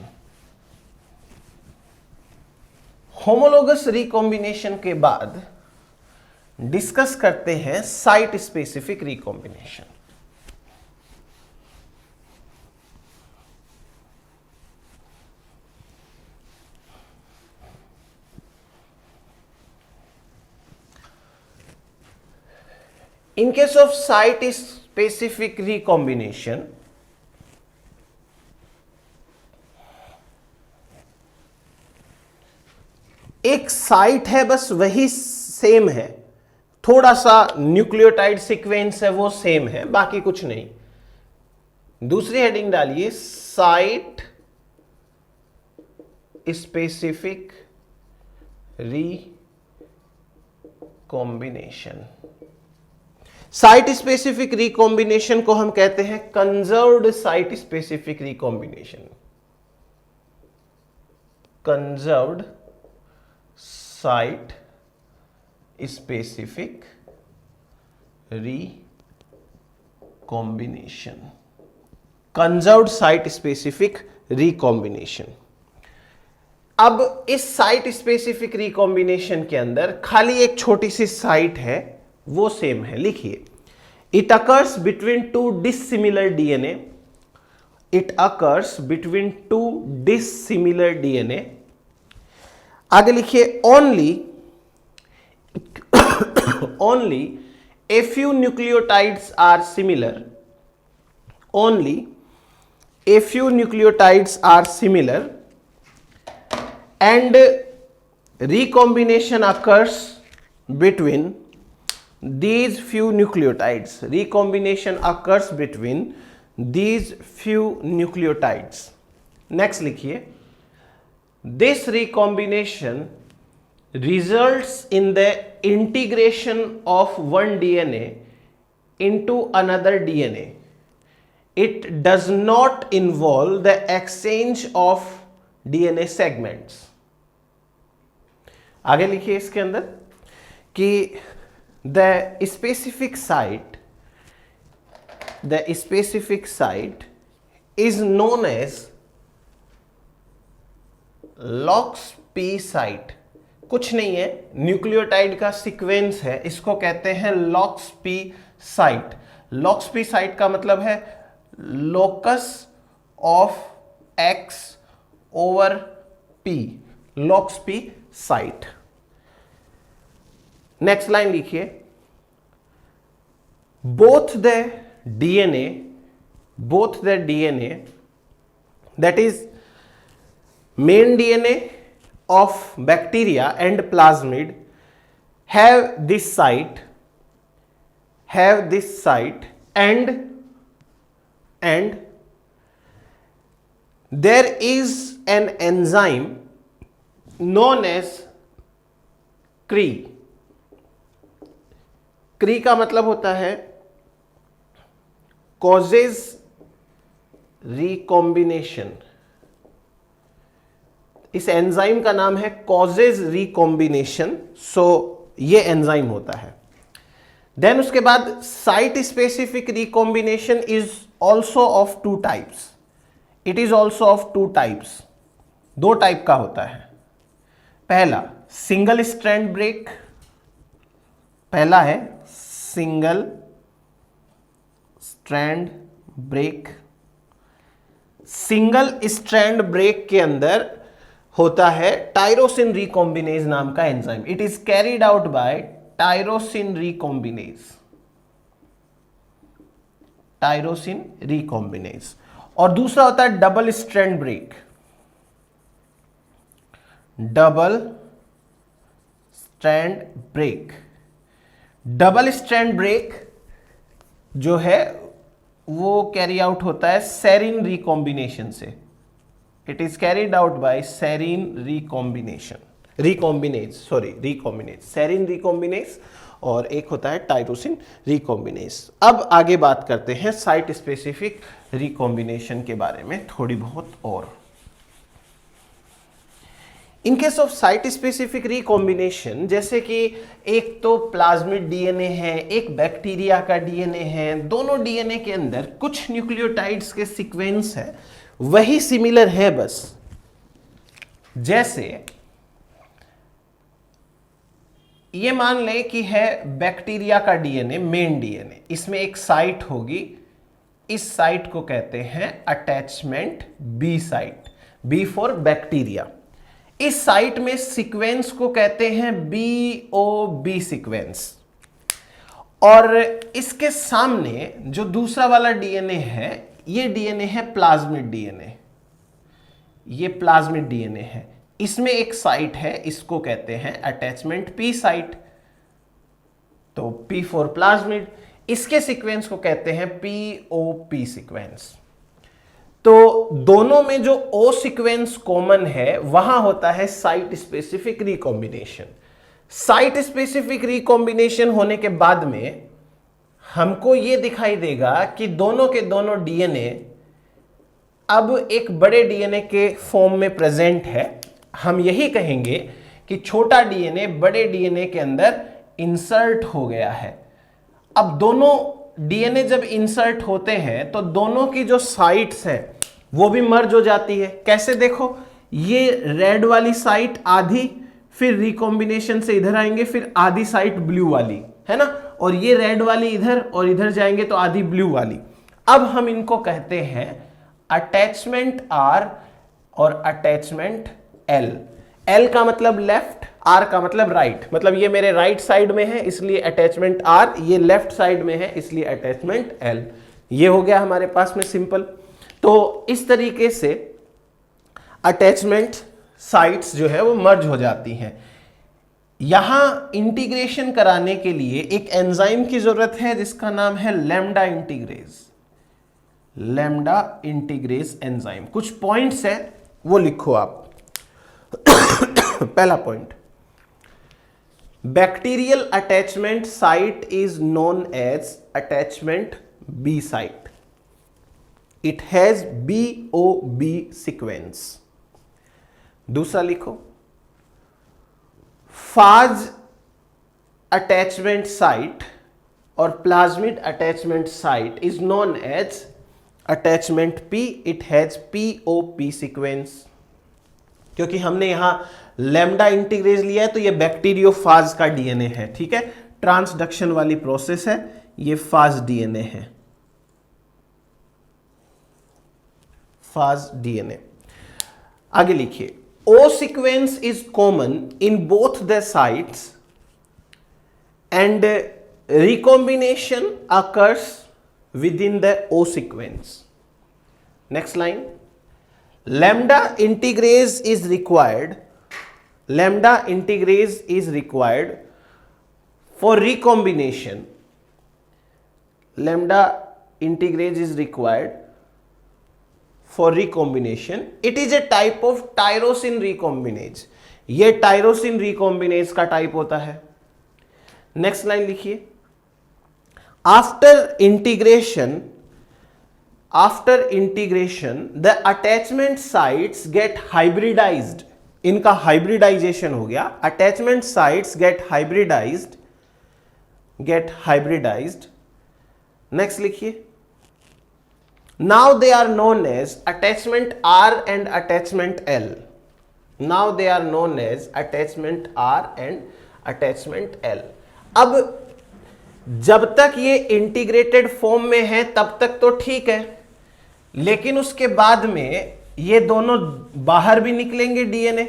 [SPEAKER 1] होमोलोगस रिकॉम्बिनेशन के बाद डिस्कस करते हैं site specific recombination. In case of site specific recombination, एक साइट है बस वही सेम है, थोड़ा सा न्यूक्लियोटाइड सीक्वेंस है वो सेम है, बाकी कुछ नहीं। दूसरी हेडिंग डालिए site specific recombination. Site specific recombination को हम कहते हैं conserved site specific recombination. Conserved site specific recombination. Conserved site specific recombination. अब इस साइट स्पेसिफिक रिकॉम्बिनेशन के अंदर खाली एक छोटी सी साइट है, वो सेम है। लिखिए it occurs between two dissimilar DNA, it occurs between two dissimilar DNA. आगे लिखिए only a few nucleotides are similar, only a few nucleotides are similar and recombination occurs between these few nucleotides, recombination occurs between these few nucleotides। next लिखिए this recombination results in the integration of one DNA into another DNA. It does not involve the exchange of DNA segments। आगे लिखिए इसके अंदर कि the specific site is known as LOXP site। कुछ नहीं है, nucleotide का सीक्वेंस है, इसको कहते हैं LOXP साइट। LOXP साइट का मतलब है locus of x over P, LOXP site. Next line लिखिए both the DNA that is main DNA of bacteria and plasmid have this site and there is an enzyme known as CRE। CRE का मतलब होता है causes recombination। इस enzyme का नाम है causes recombination. सो ये एंजाइम होता है। देन उसके बाद site specific recombination is also of two types. It is also of two types, दो टाइप का होता है। पहला सिंगल स्ट्रैंड ब्रेक, पहला है single strand break. Single strand break के अंदर होता है टायरोसिन रिकॉम्बिनेज नाम का enzyme. It is carried out by tyrosine recombinase, tyrosine recombinase. और दूसरा होता है double strand break, double strand break. Double strand break जो है वो कैरी आउट होता है सेरीन रिकॉम्बिनेशन से। It is carried out bye serine recombinase, serine recombinase, और एक होता है टायरोसिन रिकॉम्बिनेज। अब आगे बात करते हैं साइट स्पेसिफिक रिकॉम्बिनेशन के बारे में थोड़ी बहुत और। इन case of site specific recombination, जैसे कि एक तो प्लाज्मिड डीएनए है, एक बैक्टीरिया का डीएनए है, दोनों डीएनए के अंदर कुछ न्यूक्लियोटाइड्स के सीक्वेंस है वही सिमिलर है बस। जैसे ये मान लें कि है बैक्टीरिया का डीएनए, मेन डीएनए, इसमें एक साइट होगी, इस साइट को कहते हैं attachment B site, B for bacteria. इस साइट में सीक्वेंस को कहते हैं BOB सीक्वेंस, और इसके सामने जो दूसरा वाला डीएनए है, ये डीएनए है प्लाज्मिड डीएनए, ये प्लाज्मिड डीएनए है, इसमें एक साइट है, इसको कहते हैं अटैचमेंट पी साइट, तो P फॉर प्लाज्मिड, इसके सीक्वेंस को कहते हैं POP सीक्वेंस। तो दोनों में जो O सीक्वेंस कॉमन है वहां होता है site specific recombination. Site specific recombination होने के बाद में हमको यह दिखाई देगा कि दोनों के दोनों डीएनए अब एक बड़े डीएनए के फॉर्म में प्रेजेंट है। हम यही कहेंगे कि छोटा डीएनए बड़े डीएनए के अंदर इंसर्ट हो गया है। अब दोनों डीएनए जब इंसर्ट होते हैं तो दोनों की जो साइट्स हैं वो भी मर्ज हो जाती है। कैसे देखो, ये रेड वाली साइट आधी, फिर रिकॉम्बिनेशन से इधर आएंगे, फिर आधी साइट ब्लू वाली है ना, और ये रेड वाली इधर और इधर जाएंगे तो आधी ब्लू वाली। अब हम इनको कहते हैं अटैचमेंट R और अटैचमेंट L। L का मतलब लेफ्ट, R का मतलब राइट, मतलब ये मेरे राइट साइड में है इसलिए अटैचमेंट R, ये लेफ्ट साइड में है इसलिए अटैचमेंट L। ये हो गया हमारे पास में सिंपल। तो इस तरीके से अटैचमेंट साइट्स जो है वो मर्ज हो जाती हैं। यहां इंटीग्रेशन कराने के लिए एक एंजाइम की जरूरत है जिसका नाम है लैम्डा इंटीग्रेज एंजाइम। कुछ पॉइंट्स है वो लिखो आप। पहला point, bacterial attachment site is known as attachment B site. It has BOB sequence. दूसरा लिखो, फाज अटैचमेंट साइट और plasmid attachment site is known as attachment P। It has POP sequence. क्योंकि हमने यहां लैम्डा इंटीग्रेज लिया है तो ये बैक्टीरियोफाज का डीएनए है, ठीक है, ट्रांसडक्शन वाली प्रोसेस है, ये फाज डीएनए है, फाज डीएनए। आगे लिखिए, O sequence is common in both the sites and recombination occurs with in the O sequence. Next line, lambda integrase is required for recombination. Lambda integrase is required for recombination. It is a type of tyrosine recombinase. ये tyrosine recombinase का type होता है। Next line लिखिए, after integration the attachment sites get hybridized। इनका hybridisation हो गया, attachment sites get hybridized। Next लिखिए, now they are known as attachment R and attachment L। now they are known as attachment R and attachment L। अब जब तक ये integrated form में है तब तक तो ठीक है, लेकिन उसके बाद में ये दोनों बाहर भी निकलेंगे डीएनए।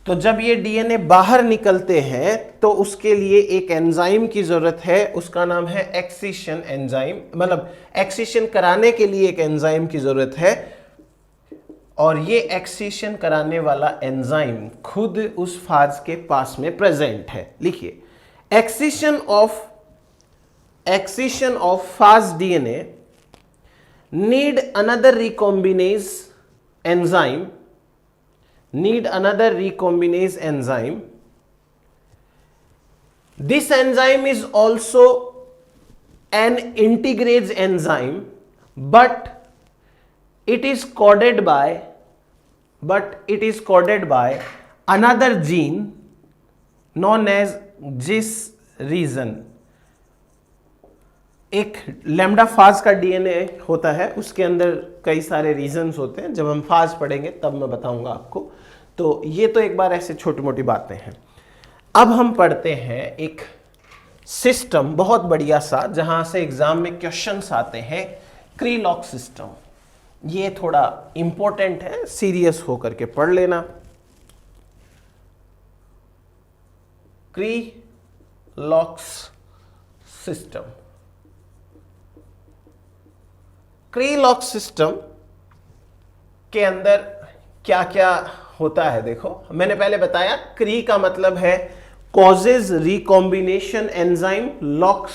[SPEAKER 1] तो जब ये डीएनए बाहर निकलते हैं तो उसके लिए एक एंजाइम की जरूरत है, उसका नाम है एक्सीशन एंजाइम, मतलब एक्सीशन कराने के लिए एक एंजाइम की जरूरत है, और ये एक्सीशन कराने वाला एंजाइम खुद उस फाज के पास में प्रेजेंट है। लिखिए, एक्सीशन of excision of fast DNA need another recombinase enzyme, This enzyme is also an integrase enzyme, but it is coded by another gene known as GIS region. एक लैम्डा फाज का डीएनए होता है, उसके अंदर कई सारे रीजन्स होते हैं, जब हम फाज पढ़ेंगे तब मैं बताऊंगा आपको। तो ये तो एक बार ऐसे छोटी मोटी बातें हैं। अब हम पढ़ते हैं एक सिस्टम बहुत बढ़िया सा, जहां से एग्जाम में क्वेश्चंस आते हैं, क्रीलॉक सिस्टम। ये थोड़ा इंपॉर्टेंट है, सीरियस होकर के पढ़ लेना। क्रीलॉक्स सिस्टम, क्रीलॉक सिस्टम के अंदर क्या क्या होता है देखो। मैंने पहले बताया क्री का मतलब है causes recombination enzyme, locks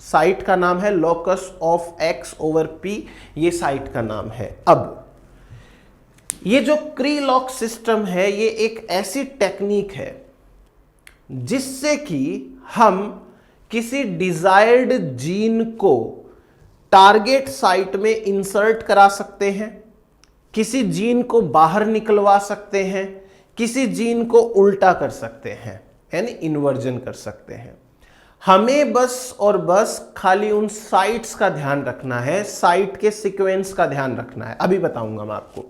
[SPEAKER 1] site का नाम है locus of x over P, ये साइट का नाम है। अब ये जो क्रीलॉक सिस्टम है, ये एक ऐसी टेक्निक है जिससे कि हम किसी डिजायर्ड जीन को टारगेट साइट में इंसर्ट करा सकते हैं, किसी जीन को बाहर निकलवा सकते हैं, किसी जीन को उल्टा कर सकते हैं, यानी इन्वर्जन कर सकते हैं। हमें बस और बस खाली उन साइट्स का ध्यान रखना है, साइट के सीक्वेंस का ध्यान रखना है। अभी बताऊंगा मैं आपको।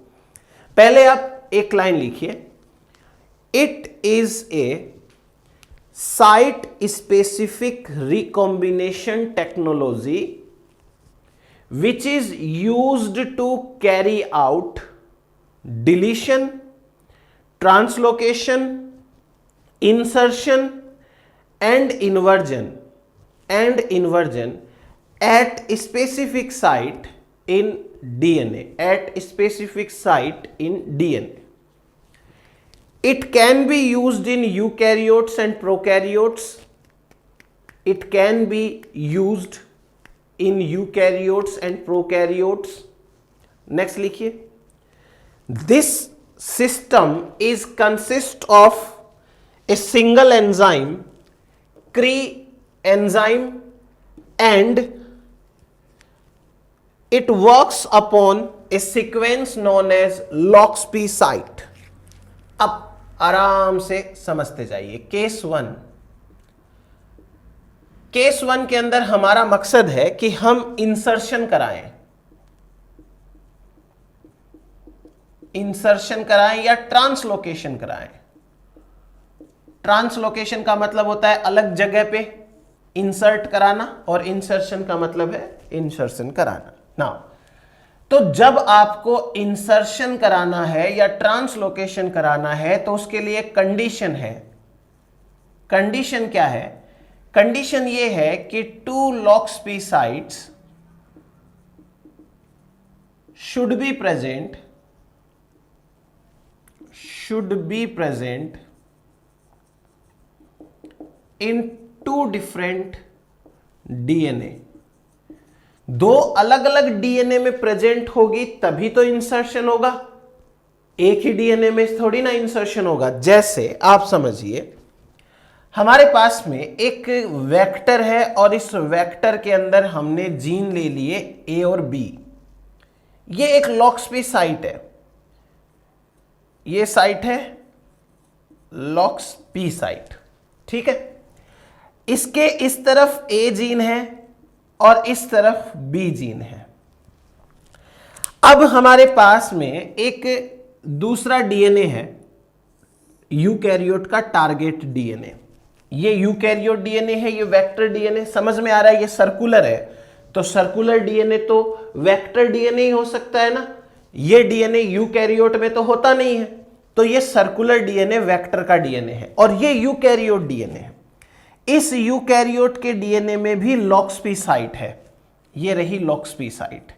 [SPEAKER 1] पहले आप एक लाइन लिखिए, it is a site specific recombination technology which is used to carry out deletion, translocation, insertion and inversion at specific site in DNA, It can be used in eukaryotes and prokaryotes. Next लिखिए, this system is consist of a single enzyme, Cre enzyme, and it works upon a sequence known as LOXP site. अब आराम से समझते जाइए। Case one के अंदर हमारा मकसद है कि हम इंसर्शन कराएं या ट्रांसलोकेशन कराएं। ट्रांसलोकेशन का मतलब होता है अलग जगह पे इंसर्ट कराना, और इंसर्शन का मतलब है इंसर्शन कराना। नाउ, तो जब आपको इंसर्शन कराना है या ट्रांसलोकेशन कराना है तो उसके लिए कंडीशन है। कंडीशन क्या है? कंडीशन ये है कि 2 LOXP sites should be present in 2 different DNA। 2 अलग अलग डीएनए में प्रेजेंट होगी तभी तो इंसर्शन होगा, एक ही डीएनए में थोड़ी ना इंसर्शन होगा। जैसे आप समझिए, हमारे पास में एक वेक्टर है और इस वेक्टर के अंदर हमने जीन ले लिए ए और बी। ये एक LOXP साइट है, ये साइट है LOXP साइट, ठीक है। इसके इस तरफ ए जीन है और इस तरफ बी जीन है। अब हमारे पास में एक दूसरा डीएनए है, यूकैरियोट का टारगेट डीएनए। ये यूकैरियोट डीएनए है, ये वेक्टर डीएनए। समझ में आ रहा है? ये सर्कुलर है, तो सर्कुलर डीएनए तो वेक्टर डीएनए ही हो सकता है ना। ये डीएनए यूकैरियोट में तो होता नहीं है, तो ये सर्कुलर डीएनए वेक्टर का डीएनए है, और ये यूकैरियोट डीएनए है। इस यूकैरियोट के डीएनए में भी LOXP साइट है, ये रही LOXP साइट।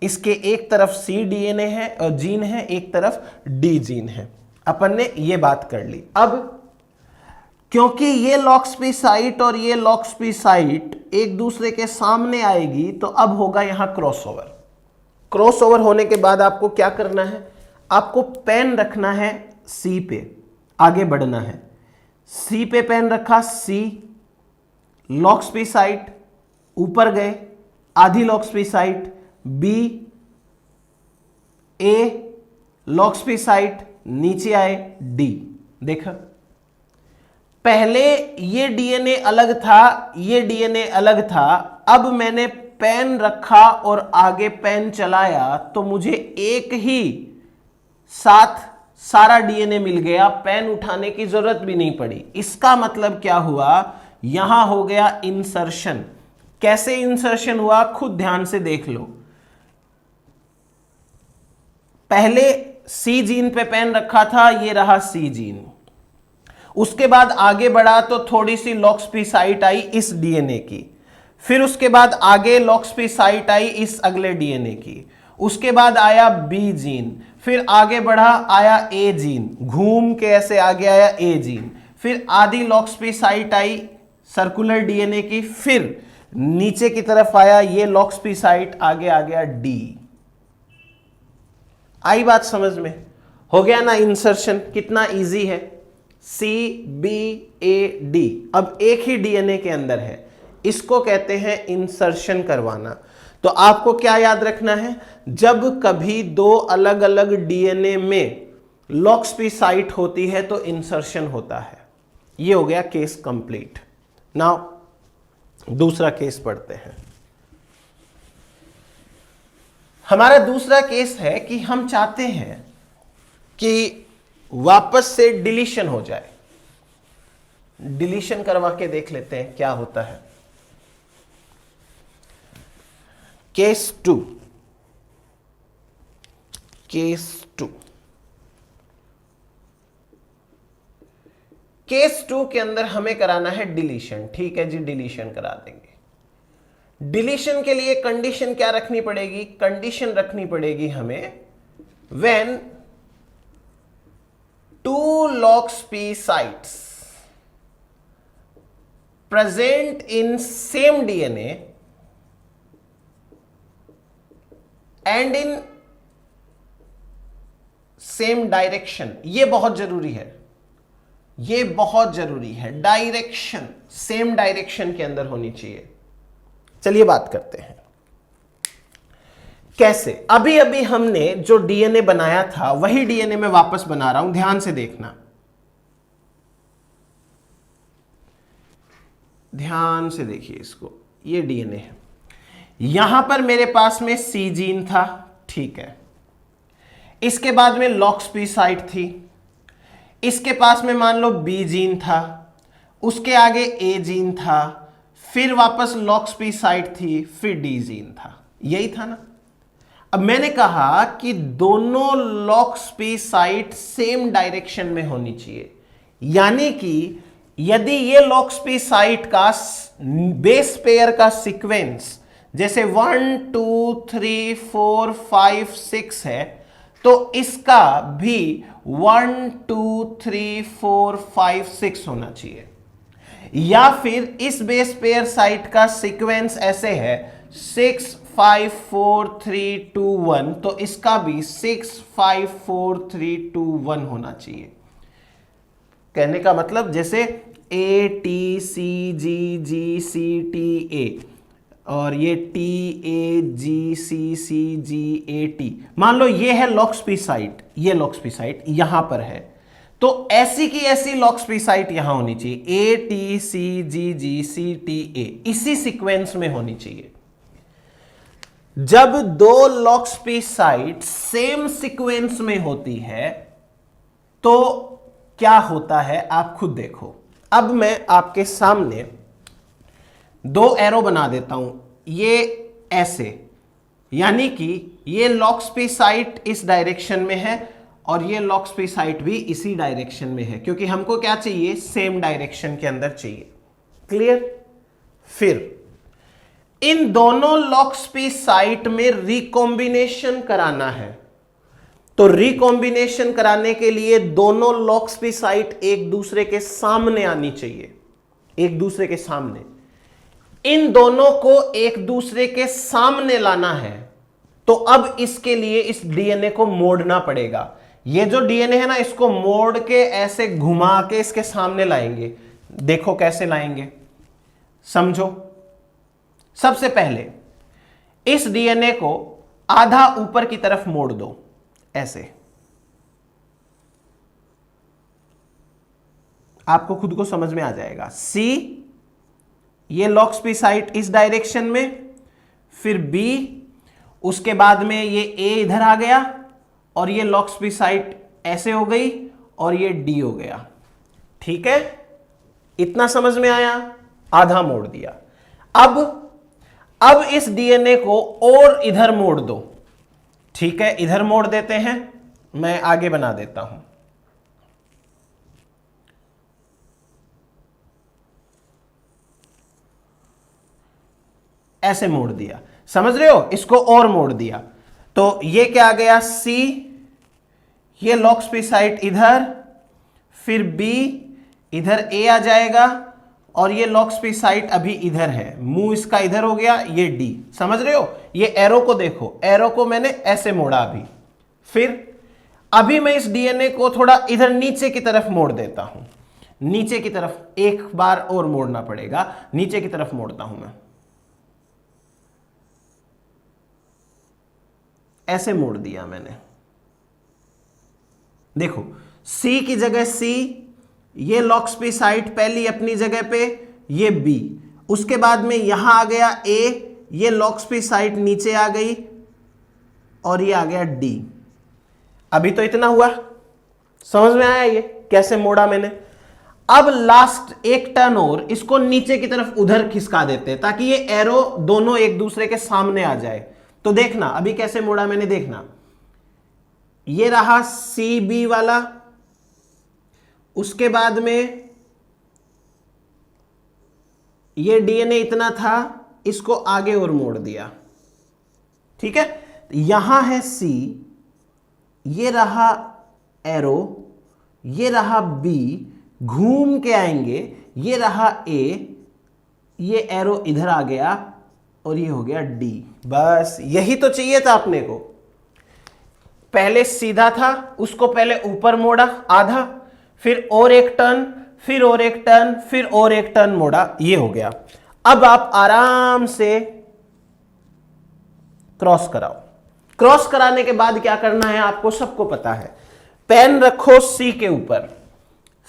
[SPEAKER 1] इसके एक तरफ सी डीएनए है और जीन है, एक तरफ डी जीन है। अपन ने ये बात कर ली। अब क्योंकि ये लॉक्स पी साइट और ये लॉक्स पी साइट एक दूसरे के सामने आएगी, तो अब होगा यहां क्रॉसओवर। क्रॉसओवर होने के बाद आपको क्या करना है, आपको पेन रखना है सी पे, आगे बढ़ना है। सी पे पेन रखा, सी लॉक्स पी साइट, ऊपर गए आधी लॉक्स पी साइट, बी ए लॉक्स पी साइट, नीचे आए डी। देखा, पहले ये डीएनए अलग था, ये डीएनए अलग था, अब मैंने पेन रखा और आगे पेन चलाया तो मुझे एक ही साथ सारा डीएनए मिल गया, पेन उठाने की जरूरत भी नहीं पड़ी। इसका मतलब क्या हुआ, यहां हो गया इंसर्शन। कैसे इंसर्शन हुआ, खुद ध्यान से देख लो। पहले सी जीन पे पेन रखा था, ये रहा सी जीन, उसके बाद आगे बढ़ा तो थोड़ी सी लॉक्स पी साइट आई इस डीएनए की, फिर उसके बाद आगे लॉक्स पी साइट आई इस अगले डीएनए की, उसके बाद आया बी जीन, फिर आगे बढ़ा आया ए जीन, घूम के ऐसे आगे आया ए जीन, फिर आधी लॉक्स पी साइट आई सर्कुलर डीएनए की, फिर नीचे की तरफ आया ये लॉक्स पी साइट, आगे आ गया डी। आई बात समझ में, हो गया ना इंसर्शन, कितना इजी है। सी बी ए डी अब एक ही डीएनए के अंदर है, इसको कहते हैं इंसर्शन करवाना। तो आपको क्या याद रखना है, जब कभी दो अलग अलग डीएनए में लॉक्स पी साइट होती है तो इंसर्शन होता है। ये हो गया केस कंप्लीट। नाउ दूसरा केस पढ़ते हैं। हमारा दूसरा केस है कि हम चाहते हैं कि वापस से डिलीशन हो जाए। डिलीशन करवा के देख लेते हैं क्या होता है। Case two, case two, case two के अंदर हमें कराना है डिलीशन। ठीक है जी, डिलीशन करा देंगे। डिलीशन के लिए कंडीशन क्या रखनी पड़ेगी, कंडीशन रखनी पड़ेगी हमें when two LOX P sites present in same DNA and in same direction। ये बहुत जरूरी है, ये बहुत जरूरी है। डायरेक्शन सेम डायरेक्शन के अंदर होनी चाहिए। चलिए बात करते हैं कैसे। अभी अभी हमने जो डीएनए बनाया था वही डीएनए मैं वापस बना रहा हूं, ध्यान से देखना, ध्यान से देखिए इसको। ये डीएनए है, यहां पर मेरे पास में सी जीन था, ठीक है। इसके बाद में लॉक्स पी साइट थी, इसके पास में मान लो बी जीन था, उसके आगे ए जीन था, फिर वापस लॉक्स पी साइट थी, फिर डी जीन था। यही था ना। अब मैंने कहा कि दोनों locks P site same direction में होनी चाहिए, यानी कि यदि ये लॉक्स पी साइट का बेस पेयर का सीक्वेंस जैसे 1 2 3 4 5 6 है, तो इसका भी 1 2 3 4 5 6 होना चाहिए। या फिर इस बेस पेयर साइट का सीक्वेंस ऐसे है 6 5 4 3 2 1, तो इसका भी 6 5 4 3 2 1 होना चाहिए। कहने का मतलब जैसे A T C ji ji C T A और ये T A ji C C ji A T, मान लो ये है लॉक्स पी साइट, ये लॉक्स पी साइट यहां पर है, तो ऐसी की ऐसी लॉक्स पी साइट यहां होनी चाहिए, A T C ji ji C T A, इसी सीक्वेंस में होनी चाहिए। जब दो locks P site same sequence में होती है तो क्या होता है आप खुद देखो। अब मैं आपके सामने दो एरो बना देता हूं, ये ऐसे, यानी कि ये लॉक्स पी साइट इस डायरेक्शन में है और ये लॉक्स पी साइट भी इसी डायरेक्शन में है, क्योंकि हमको क्या चाहिए, सेम डायरेक्शन के अंदर चाहिए। क्लियर। फिर इन दोनों लॉक्स पी साइट में रिकॉम्बिनेशन कराना है। तो रिकॉम्बिनेशन कराने के लिए दोनों लॉक्स की साइट एक दूसरे के सामने आनी चाहिए, एक दूसरे के सामने। इन दोनों को एक दूसरे के सामने लाना है, तो अब इसके लिए इस डीएनए को मोड़ना पड़ेगा। ये जो डीएनए है ना, इसको मोड़ के ऐसे घुमा के इसके सामने लाएंगे। देखो कैसे लाएंगे, समझो। सबसे पहले इस डीएनए को आधा ऊपर की तरफ मोड़ दो, ऐसे। आपको खुद को समझ में आ जाएगा। सी, ये लॉक्स पी साइट इस डायरेक्शन में, फिर बी, उसके बाद में ये ए इधर आ गया, और ये लॉक्स पी साइट ऐसे हो गई, और ये डी हो गया। ठीक है, इतना समझ में आया? आधा मोड़ दिया। अब इस डीएनए को और इधर मोड़ दो। ठीक है, इधर मोड़ देते हैं, मैं आगे बना देता हूं। ऐसे मोड़ दिया, समझ रहे हो? इसको और मोड़ दिया, तो ये क्या आ गया? सी, ये लॉक्स पी साइट इधर, फिर बी, इधर ए आ जाएगा, और ये लॉक्स पी साइट अभी इधर है, मुंह इसका इधर हो गया, ये डी। समझ रहे हो? ये एरो को देखो, एरो को मैंने ऐसे मोड़ा अभी। फिर अभी मैं इस डीएनए को थोड़ा इधर नीचे की तरफ मोड़ देता हूं, नीचे की तरफ एक बार और मोड़ना पड़ेगा, नीचे की तरफ मोड़ता हूं मैं, ऐसे मोड़ दिया मैंने। देखो, सी की जगह सी, ये लॉक्स पी साइट पहली अपनी जगह पे, ये बी, उसके बाद में यहां आ गया ए, ये लॉक्स पी साइट नीचे आ गई, और ये आ गया डी। अभी तो इतना हुआ, समझ में आया ये कैसे मोड़ा मैंने? अब लास्ट एक टर्न और इसको नीचे की तरफ उधर खिसका देते हैं, ताकि ये एरो दोनों एक दूसरे के सामने आ जाए। तो देखना अभी कैसे मोड़ा मैंने, देखना। ये रहा सी बी वाला, उसके बाद में ये डीएनए इतना था, इसको आगे और मोड़ दिया। ठीक है, यहां है सी, ये रहा एरो, ये रहा बी, घूम के आएंगे, ये रहा ए, ये एरो इधर आ गया, और ये हो गया डी। बस यही तो चाहिए था अपने को। पहले सीधा था, उसको पहले ऊपर मोड़ा आधा, फिर और एक टर्न, फिर और एक टर्न, फिर और एक टर्न मोड़ा, ये हो गया। अब आप आराम से क्रॉस कराओ। क्रॉस कराने के बाद क्या करना है आपको सबको पता है। पेन रखो सी के ऊपर,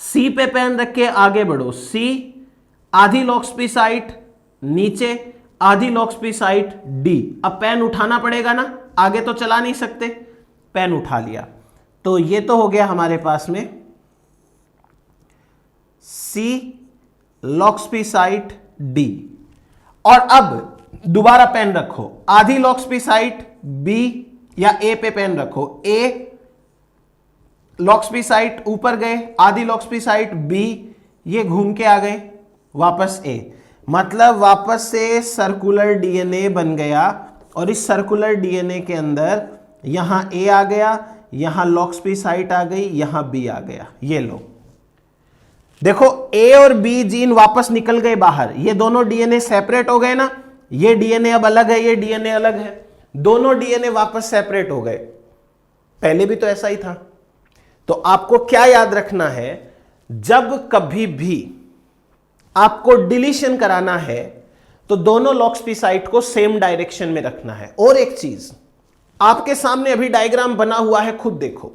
[SPEAKER 1] सी पे पेन रख के आगे बढ़ो। सी, आधी लॉक्स पी साइट नीचे, आधी लॉक्स पी साइट डी। अब पेन उठाना पड़ेगा ना, आगे तो चला नहीं सकते। पेन उठा लिया, तो ये तो हो गया हमारे पास में सी, लॉक्स पी साइट डी। और अब दोबारा पेन रखो, आधी लॉक्स पी साइट बी या ए पे पेन रखो। ए, लॉक्स पी साइट ऊपर गए, आधी लॉक्स पी साइट बी, ये घूम के आ गए वापस ए, मतलब वापस से सर्कुलर डीएनए बन गया। और इस सर्कुलर डीएनए के अंदर यहां ए आ गया, यहां लॉक्स पी साइट आ गई, यहां बी आ गया। ये लो, देखो ए और बी जीन वापस निकल गए बाहर, ये दोनों डीएनए सेपरेट हो गए ना। ये डीएनए अब अलग है, ये डीएनए अलग है, दोनों डीएनए वापस सेपरेट हो गए। पहले भी तो ऐसा ही था। तो आपको क्या याद रखना है, जब कभी भी आपको डिलीशन कराना है तो दोनों लॉक्स पी साइट को सेम डायरेक्शन में रखना है। और एक चीज आपके सामने अभी डायग्राम बना हुआ है, खुद देखो।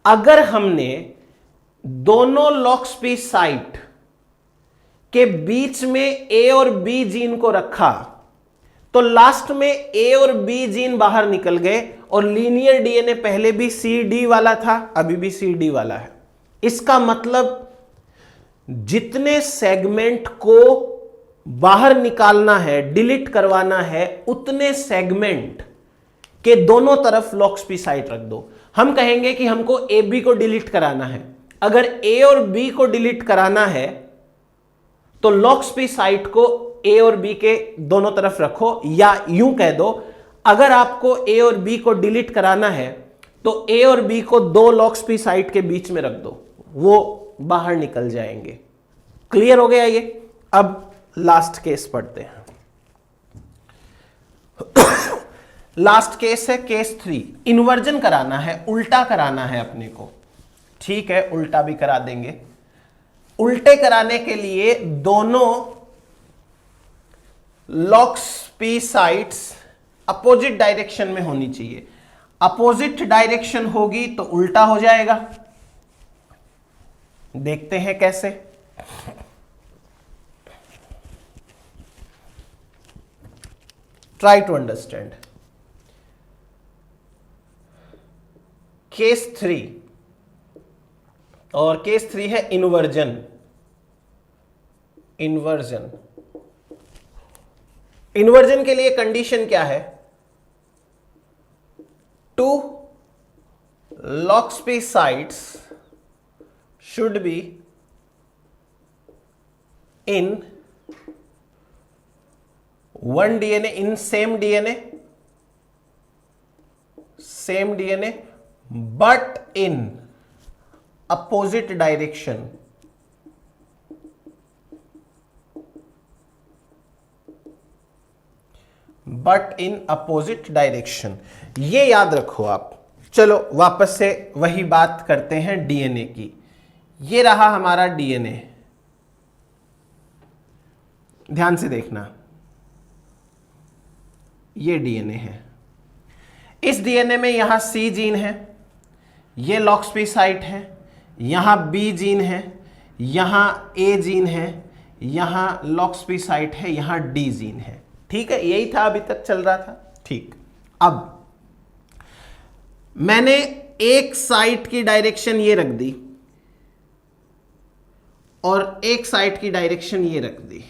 [SPEAKER 1] अगर हमने दोनों लॉक्स पी साइट के बीच में ए और बी जीन को रखा तो लास्ट में ए और बी जीन बाहर निकल गए, और लीनियर डीएनए पहले भी सी डी वाला था, अभी भी सी डी वाला है। इसका मतलब जितने सेगमेंट को बाहर निकालना है, डिलीट करवाना है, उतने सेगमेंट के दोनों तरफ लॉक्स पी साइट रख दो। हम कहेंगे कि हमको ए बी को डिलीट कराना है। अगर ए और बी को डिलीट कराना है तो लॉक्स पी साइट को ए और बी के दोनों तरफ रखो, या यूं कह दो, अगर आपको ए और बी को डिलीट कराना है तो ए और बी को दो लॉक्स पी साइट के बीच में रख दो, वो बाहर निकल जाएंगे। क्लियर हो गया ये? अब लास्ट केस पढ़ते हैं। लास्ट केस है केस 3। इन्वर्जन कराना है, उल्टा कराना है अपने को। ठीक है, उल्टा भी करा देंगे। उल्टे कराने के लिए दोनों locks P sites opposite direction में होनी चाहिए। अपोजिट डायरेक्शन होगी तो उल्टा हो जाएगा। देखते हैं कैसे। Try to understand. केस 3, और केस 3 है इन्वर्जन। इन्वर्जन इन्वर्जन के लिए कंडीशन क्या है? Two lox P sites should be in one DNA, in same DNA, but in opposite direction. But in opposite direction, ये याद रखो आप। चलो वापस से वही बात करते हैं डीएनए की। ये रहा हमारा डीएनए, ध्यान से देखना, ये डीएनए है। इस डीएनए में यहां सी जीन है, ये लॉक्स पी साइट है, यहां बी जीन है, यहां ए जीन है, यहां लॉक्स पी साइट है, यहां डी जीन है। ठीक है, यही था अभी तक चल रहा था। ठीक, अब मैंने एक साइट की डायरेक्शन ये रख दी और एक साइड की डायरेक्शन ये रख दी।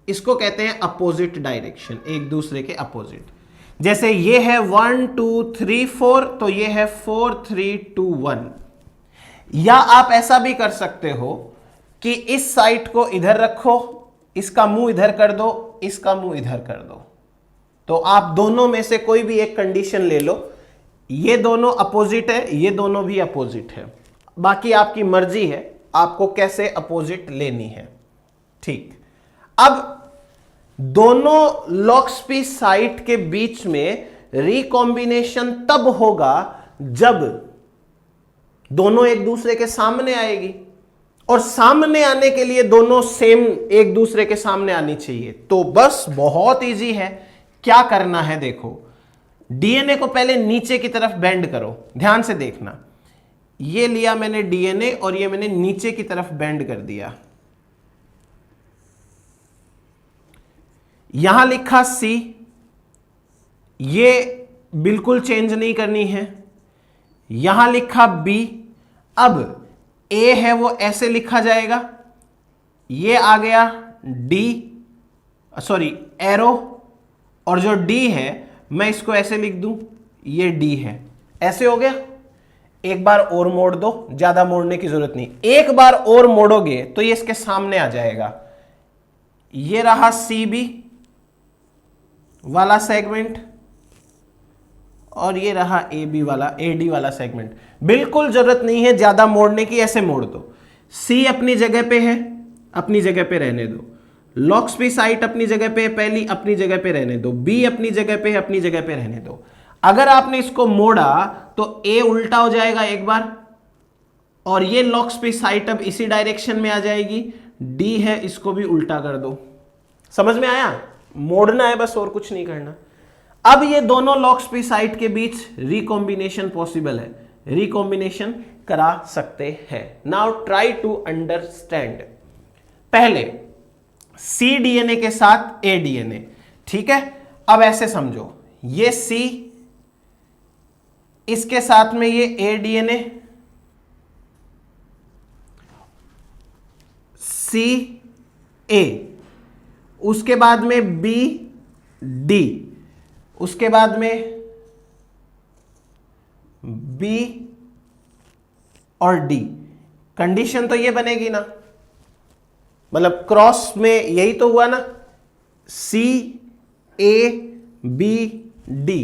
[SPEAKER 1] इसको कहते हैं अपोजिट डायरेक्शन, एक दूसरे के अपोजिट। जैसे ये है 1 2 3 4, तो ये है 4 3 2 1। या आप ऐसा भी कर सकते हो कि इस साइड को इधर रखो, इसका मुंह इधर कर दो, इसका मुंह इधर कर दो। तो आप दोनों में से कोई भी एक कंडीशन ले लो। ये दोनों अपोजिट है, ये दोनों भी अपोजिट है, बाकी आपकी मर्जी है आपको कैसे अपोजिट लेनी है। ठीक, अब दोनों लॉक्स पी साइट के बीच में रिकॉम्बिनेशन तब होगा जब दोनों एक दूसरे के सामने आएगी, और सामने आने के लिए दोनों सेम एक दूसरे के सामने आनी चाहिए। तो बस बहुत इजी है, क्या करना है देखो, डीएनए को पहले नीचे की तरफ बेंड करो। ध्यान से देखना, ये लिया मैंने डीएनए और ये मैंने नीचे की तरफ बेंड कर दिया। यहां लिखा सी, ये बिल्कुल चेंज नहीं करनी है। यहां लिखा बी, अब ए है वो ऐसे लिखा जाएगा। ये आ गया डी, सॉरी एरो, और जो डी है मैं इसको ऐसे लिख दूं, ये डी है। ऐसे हो गया। एक बार और मोड़ दो, ज्यादा मोड़ने की जरूरत नहीं, एक बार और मोड़ोगे तो ये इसके सामने आ जाएगा। ये रहा सी बी वाला सेगमेंट और ये रहा ए बी वाला, ए डी वाला सेगमेंट। बिल्कुल जरूरत नहीं है ज्यादा मोड़ने की, ऐसे मोड़ दो। सी अपनी जगह पे है, अपनी जगह पे रहने दो। लॉक्स पी साइट अपनी जगह पे है, पहली अपनी जगह पे रहने दो। बी अपनी जगह पे है, अपनी जगह पे रहने दो। अगर आपने इसको मोड़ा तो ए उल्टा हो जाएगा एक बार, और ये लॉक्स पी साइट अब इसी डायरेक्शन में आ जाएगी। डी है, इसको भी उल्टा कर दो। समझ में आया? मोड़ना है बस, और कुछ नहीं करना। अब ये दोनों लॉक्स पी साइट के बीच रिकॉम्बिनेशन पॉसिबल है, रिकॉम्बिनेशन करा सकते हैं। Now try to understand. पहले सी डीएनए के साथ ए डीएनए, ठीक है। अब ऐसे समझो, ये सी, इसके साथ में ये ए डीएनए, सी ए, उसके बाद में बी डी, उसके बाद में बी और डी। कंडीशन तो ये बनेगी ना, मतलब क्रॉस में यही तो हुआ ना, सी ए बी डी।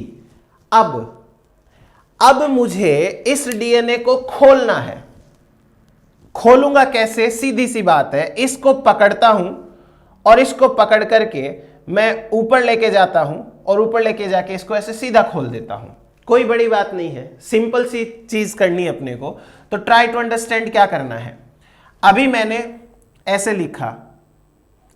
[SPEAKER 1] अब मुझे इस डीएनए को खोलना है। खोलूंगा कैसे? सीधी सी बात है, इसको पकड़ता हूं और इसको पकड़ करके मैं ऊपर लेके जाता हूं और ऊपर लेके जाके इसको ऐसे सीधा खोल देता हूं। कोई बड़ी बात नहीं है, सिंपल सी चीज करनी है अपने को। तो ट्राई टू अंडरस्टैंड क्या करना है। अभी मैंने ऐसे लिखा,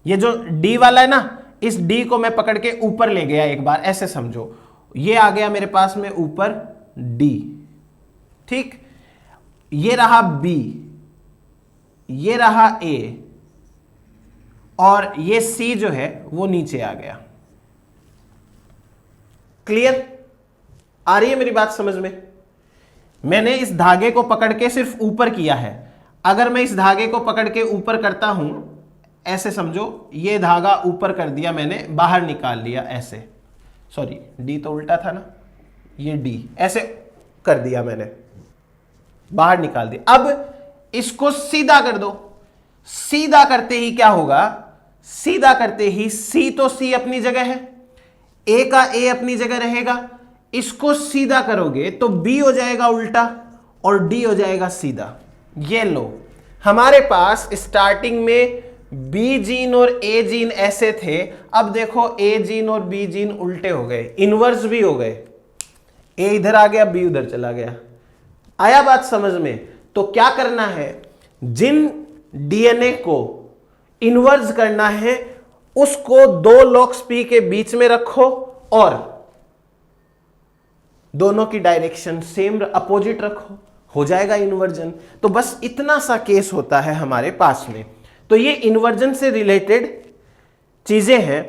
[SPEAKER 1] ये जो डी वाला है ना, इस डी को मैं पकड़ के ऊपर ले गया एक बार, ऐसे समझो। ये आ गया मेरे पास में ऊपर डी, ठीक। ये रहा बी, ये रहा ए, और ये सी जो है वो नीचे आ गया। क्लियर? आ रही है मेरी बात समझ में? मैंने इस धागे को पकड़ के सिर्फ ऊपर किया है। अगर मैं इस धागे को पकड़ के ऊपर करता हूं, ऐसे समझो, ये धागा ऊपर कर दिया मैंने, बाहर निकाल लिया ऐसे। सॉरी, डी तो उल्टा था ना, ये डी ऐसे कर दिया मैंने, बाहर निकाल दिया। अब इसको सीधा कर दो। सीधा करते ही क्या होगा? सीधा करते ही सी तो सी अपनी जगह है, ए का ए अपनी जगह रहेगा। इसको सीधा करोगे तो बी हो जाएगा उल्टा और डी हो जाएगा सीधा। ये लो, हमारे पास स्टार्टिंग में बी जीन और ए जीन ऐसे थे, अब देखो ए जीन और बी जीन उल्टे हो गए, इनवर्स भी हो गए। ए इधर आ गया, बी उधर चला गया। आया बात समझ में? तो क्या करना है, जिन डीएनए को इनवर्स करना है उसको दो लॉक्स पी के बीच में रखो और दोनों की डायरेक्शन सेम अपोजिट रखो, हो जाएगा इन्वर्जन। तो बस इतना सा केस होता है हमारे पास में। तो ये इन्वर्जन से रिलेटेड चीजें हैं।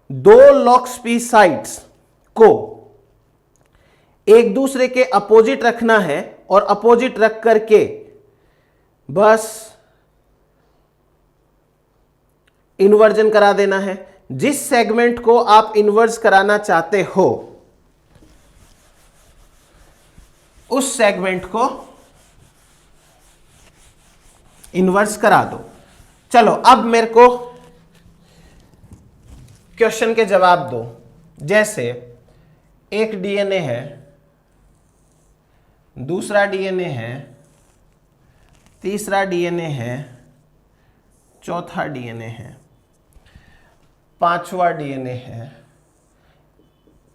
[SPEAKER 1] दो लॉक्स पी साइड्स को एक दूसरे के अपोजिट रखना है और अपोजिट रख करके बस इन्वर्जन करा देना है। जिस सेगमेंट को आप इन्वर्स कराना चाहते हो उस सेगमेंट को इन्वर्स करा दो। चलो अब मेरे को क्वेश्चन के जवाब दो। जैसे एक डीएनए है, दूसरा डीएनए है, तीसरा डीएनए है, चौथा डीएनए है, पांचवा डीएनए है।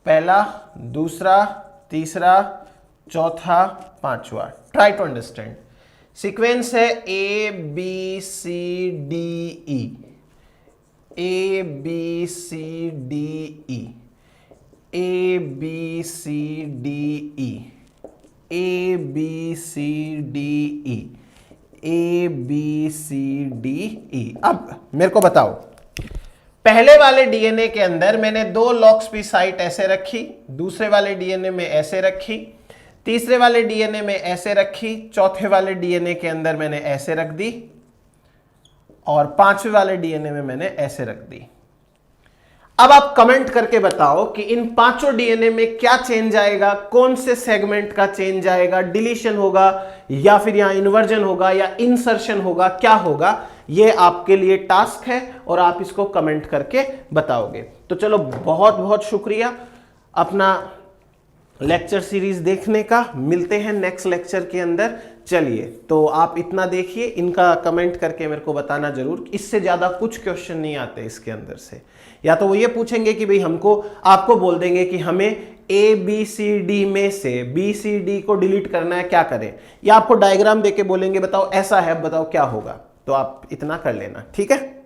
[SPEAKER 1] पहला, दूसरा, तीसरा, चौथा, पांचवा। Try to understand. सीक्वेंस है A B C D E, A B C D E, A B C D E, A B C D E, A B C D E. अब मेरे को बताओ, पहले वाले डीएनए के अंदर मैंने दो लॉक्स पी साइट ऐसे रखी, दूसरे वाले डीएनए में ऐसे रखी, तीसरे वाले डीएनए में ऐसे रखी, चौथे वाले डीएनए के अंदर मैंने ऐसे रख दी और पांचवे वाले डीएनए में मैंने ऐसे रख दी। अब आप कमेंट करके बताओ कि इन पांचों डीएनए में क्या चेंज आएगा, कौन से सेगमेंट का चेंज आएगा, डिलीशन होगा या फिर यहां इन्वर्जन होगा या इंसर्शन होगा, क्या होगा? ये आपके लिए टास्क है और आप इसको कमेंट करके बताओगे। तो चलो, बहुत बहुत शुक्रिया अपना लेक्चर सीरीज देखने का। मिलते हैं नेक्स्ट लेक्चर के अंदर। चलिए, तो आप इतना देखिए, इनका कमेंट करके मेरे को बताना जरूर। इससे ज्यादा कुछ क्वेश्चन नहीं आते इसके अंदर से। या तो वो ये पूछेंगे कि भाई हमको, आपको बोल देंगे कि हमें ए बी सी डी में से बी सी डी को डिलीट करना है, क्या करें? या आपको डायग्राम देके बोलेंगे बताओ ऐसा है, बताओ क्या होगा। तो आप इतना कर लेना, ठीक है।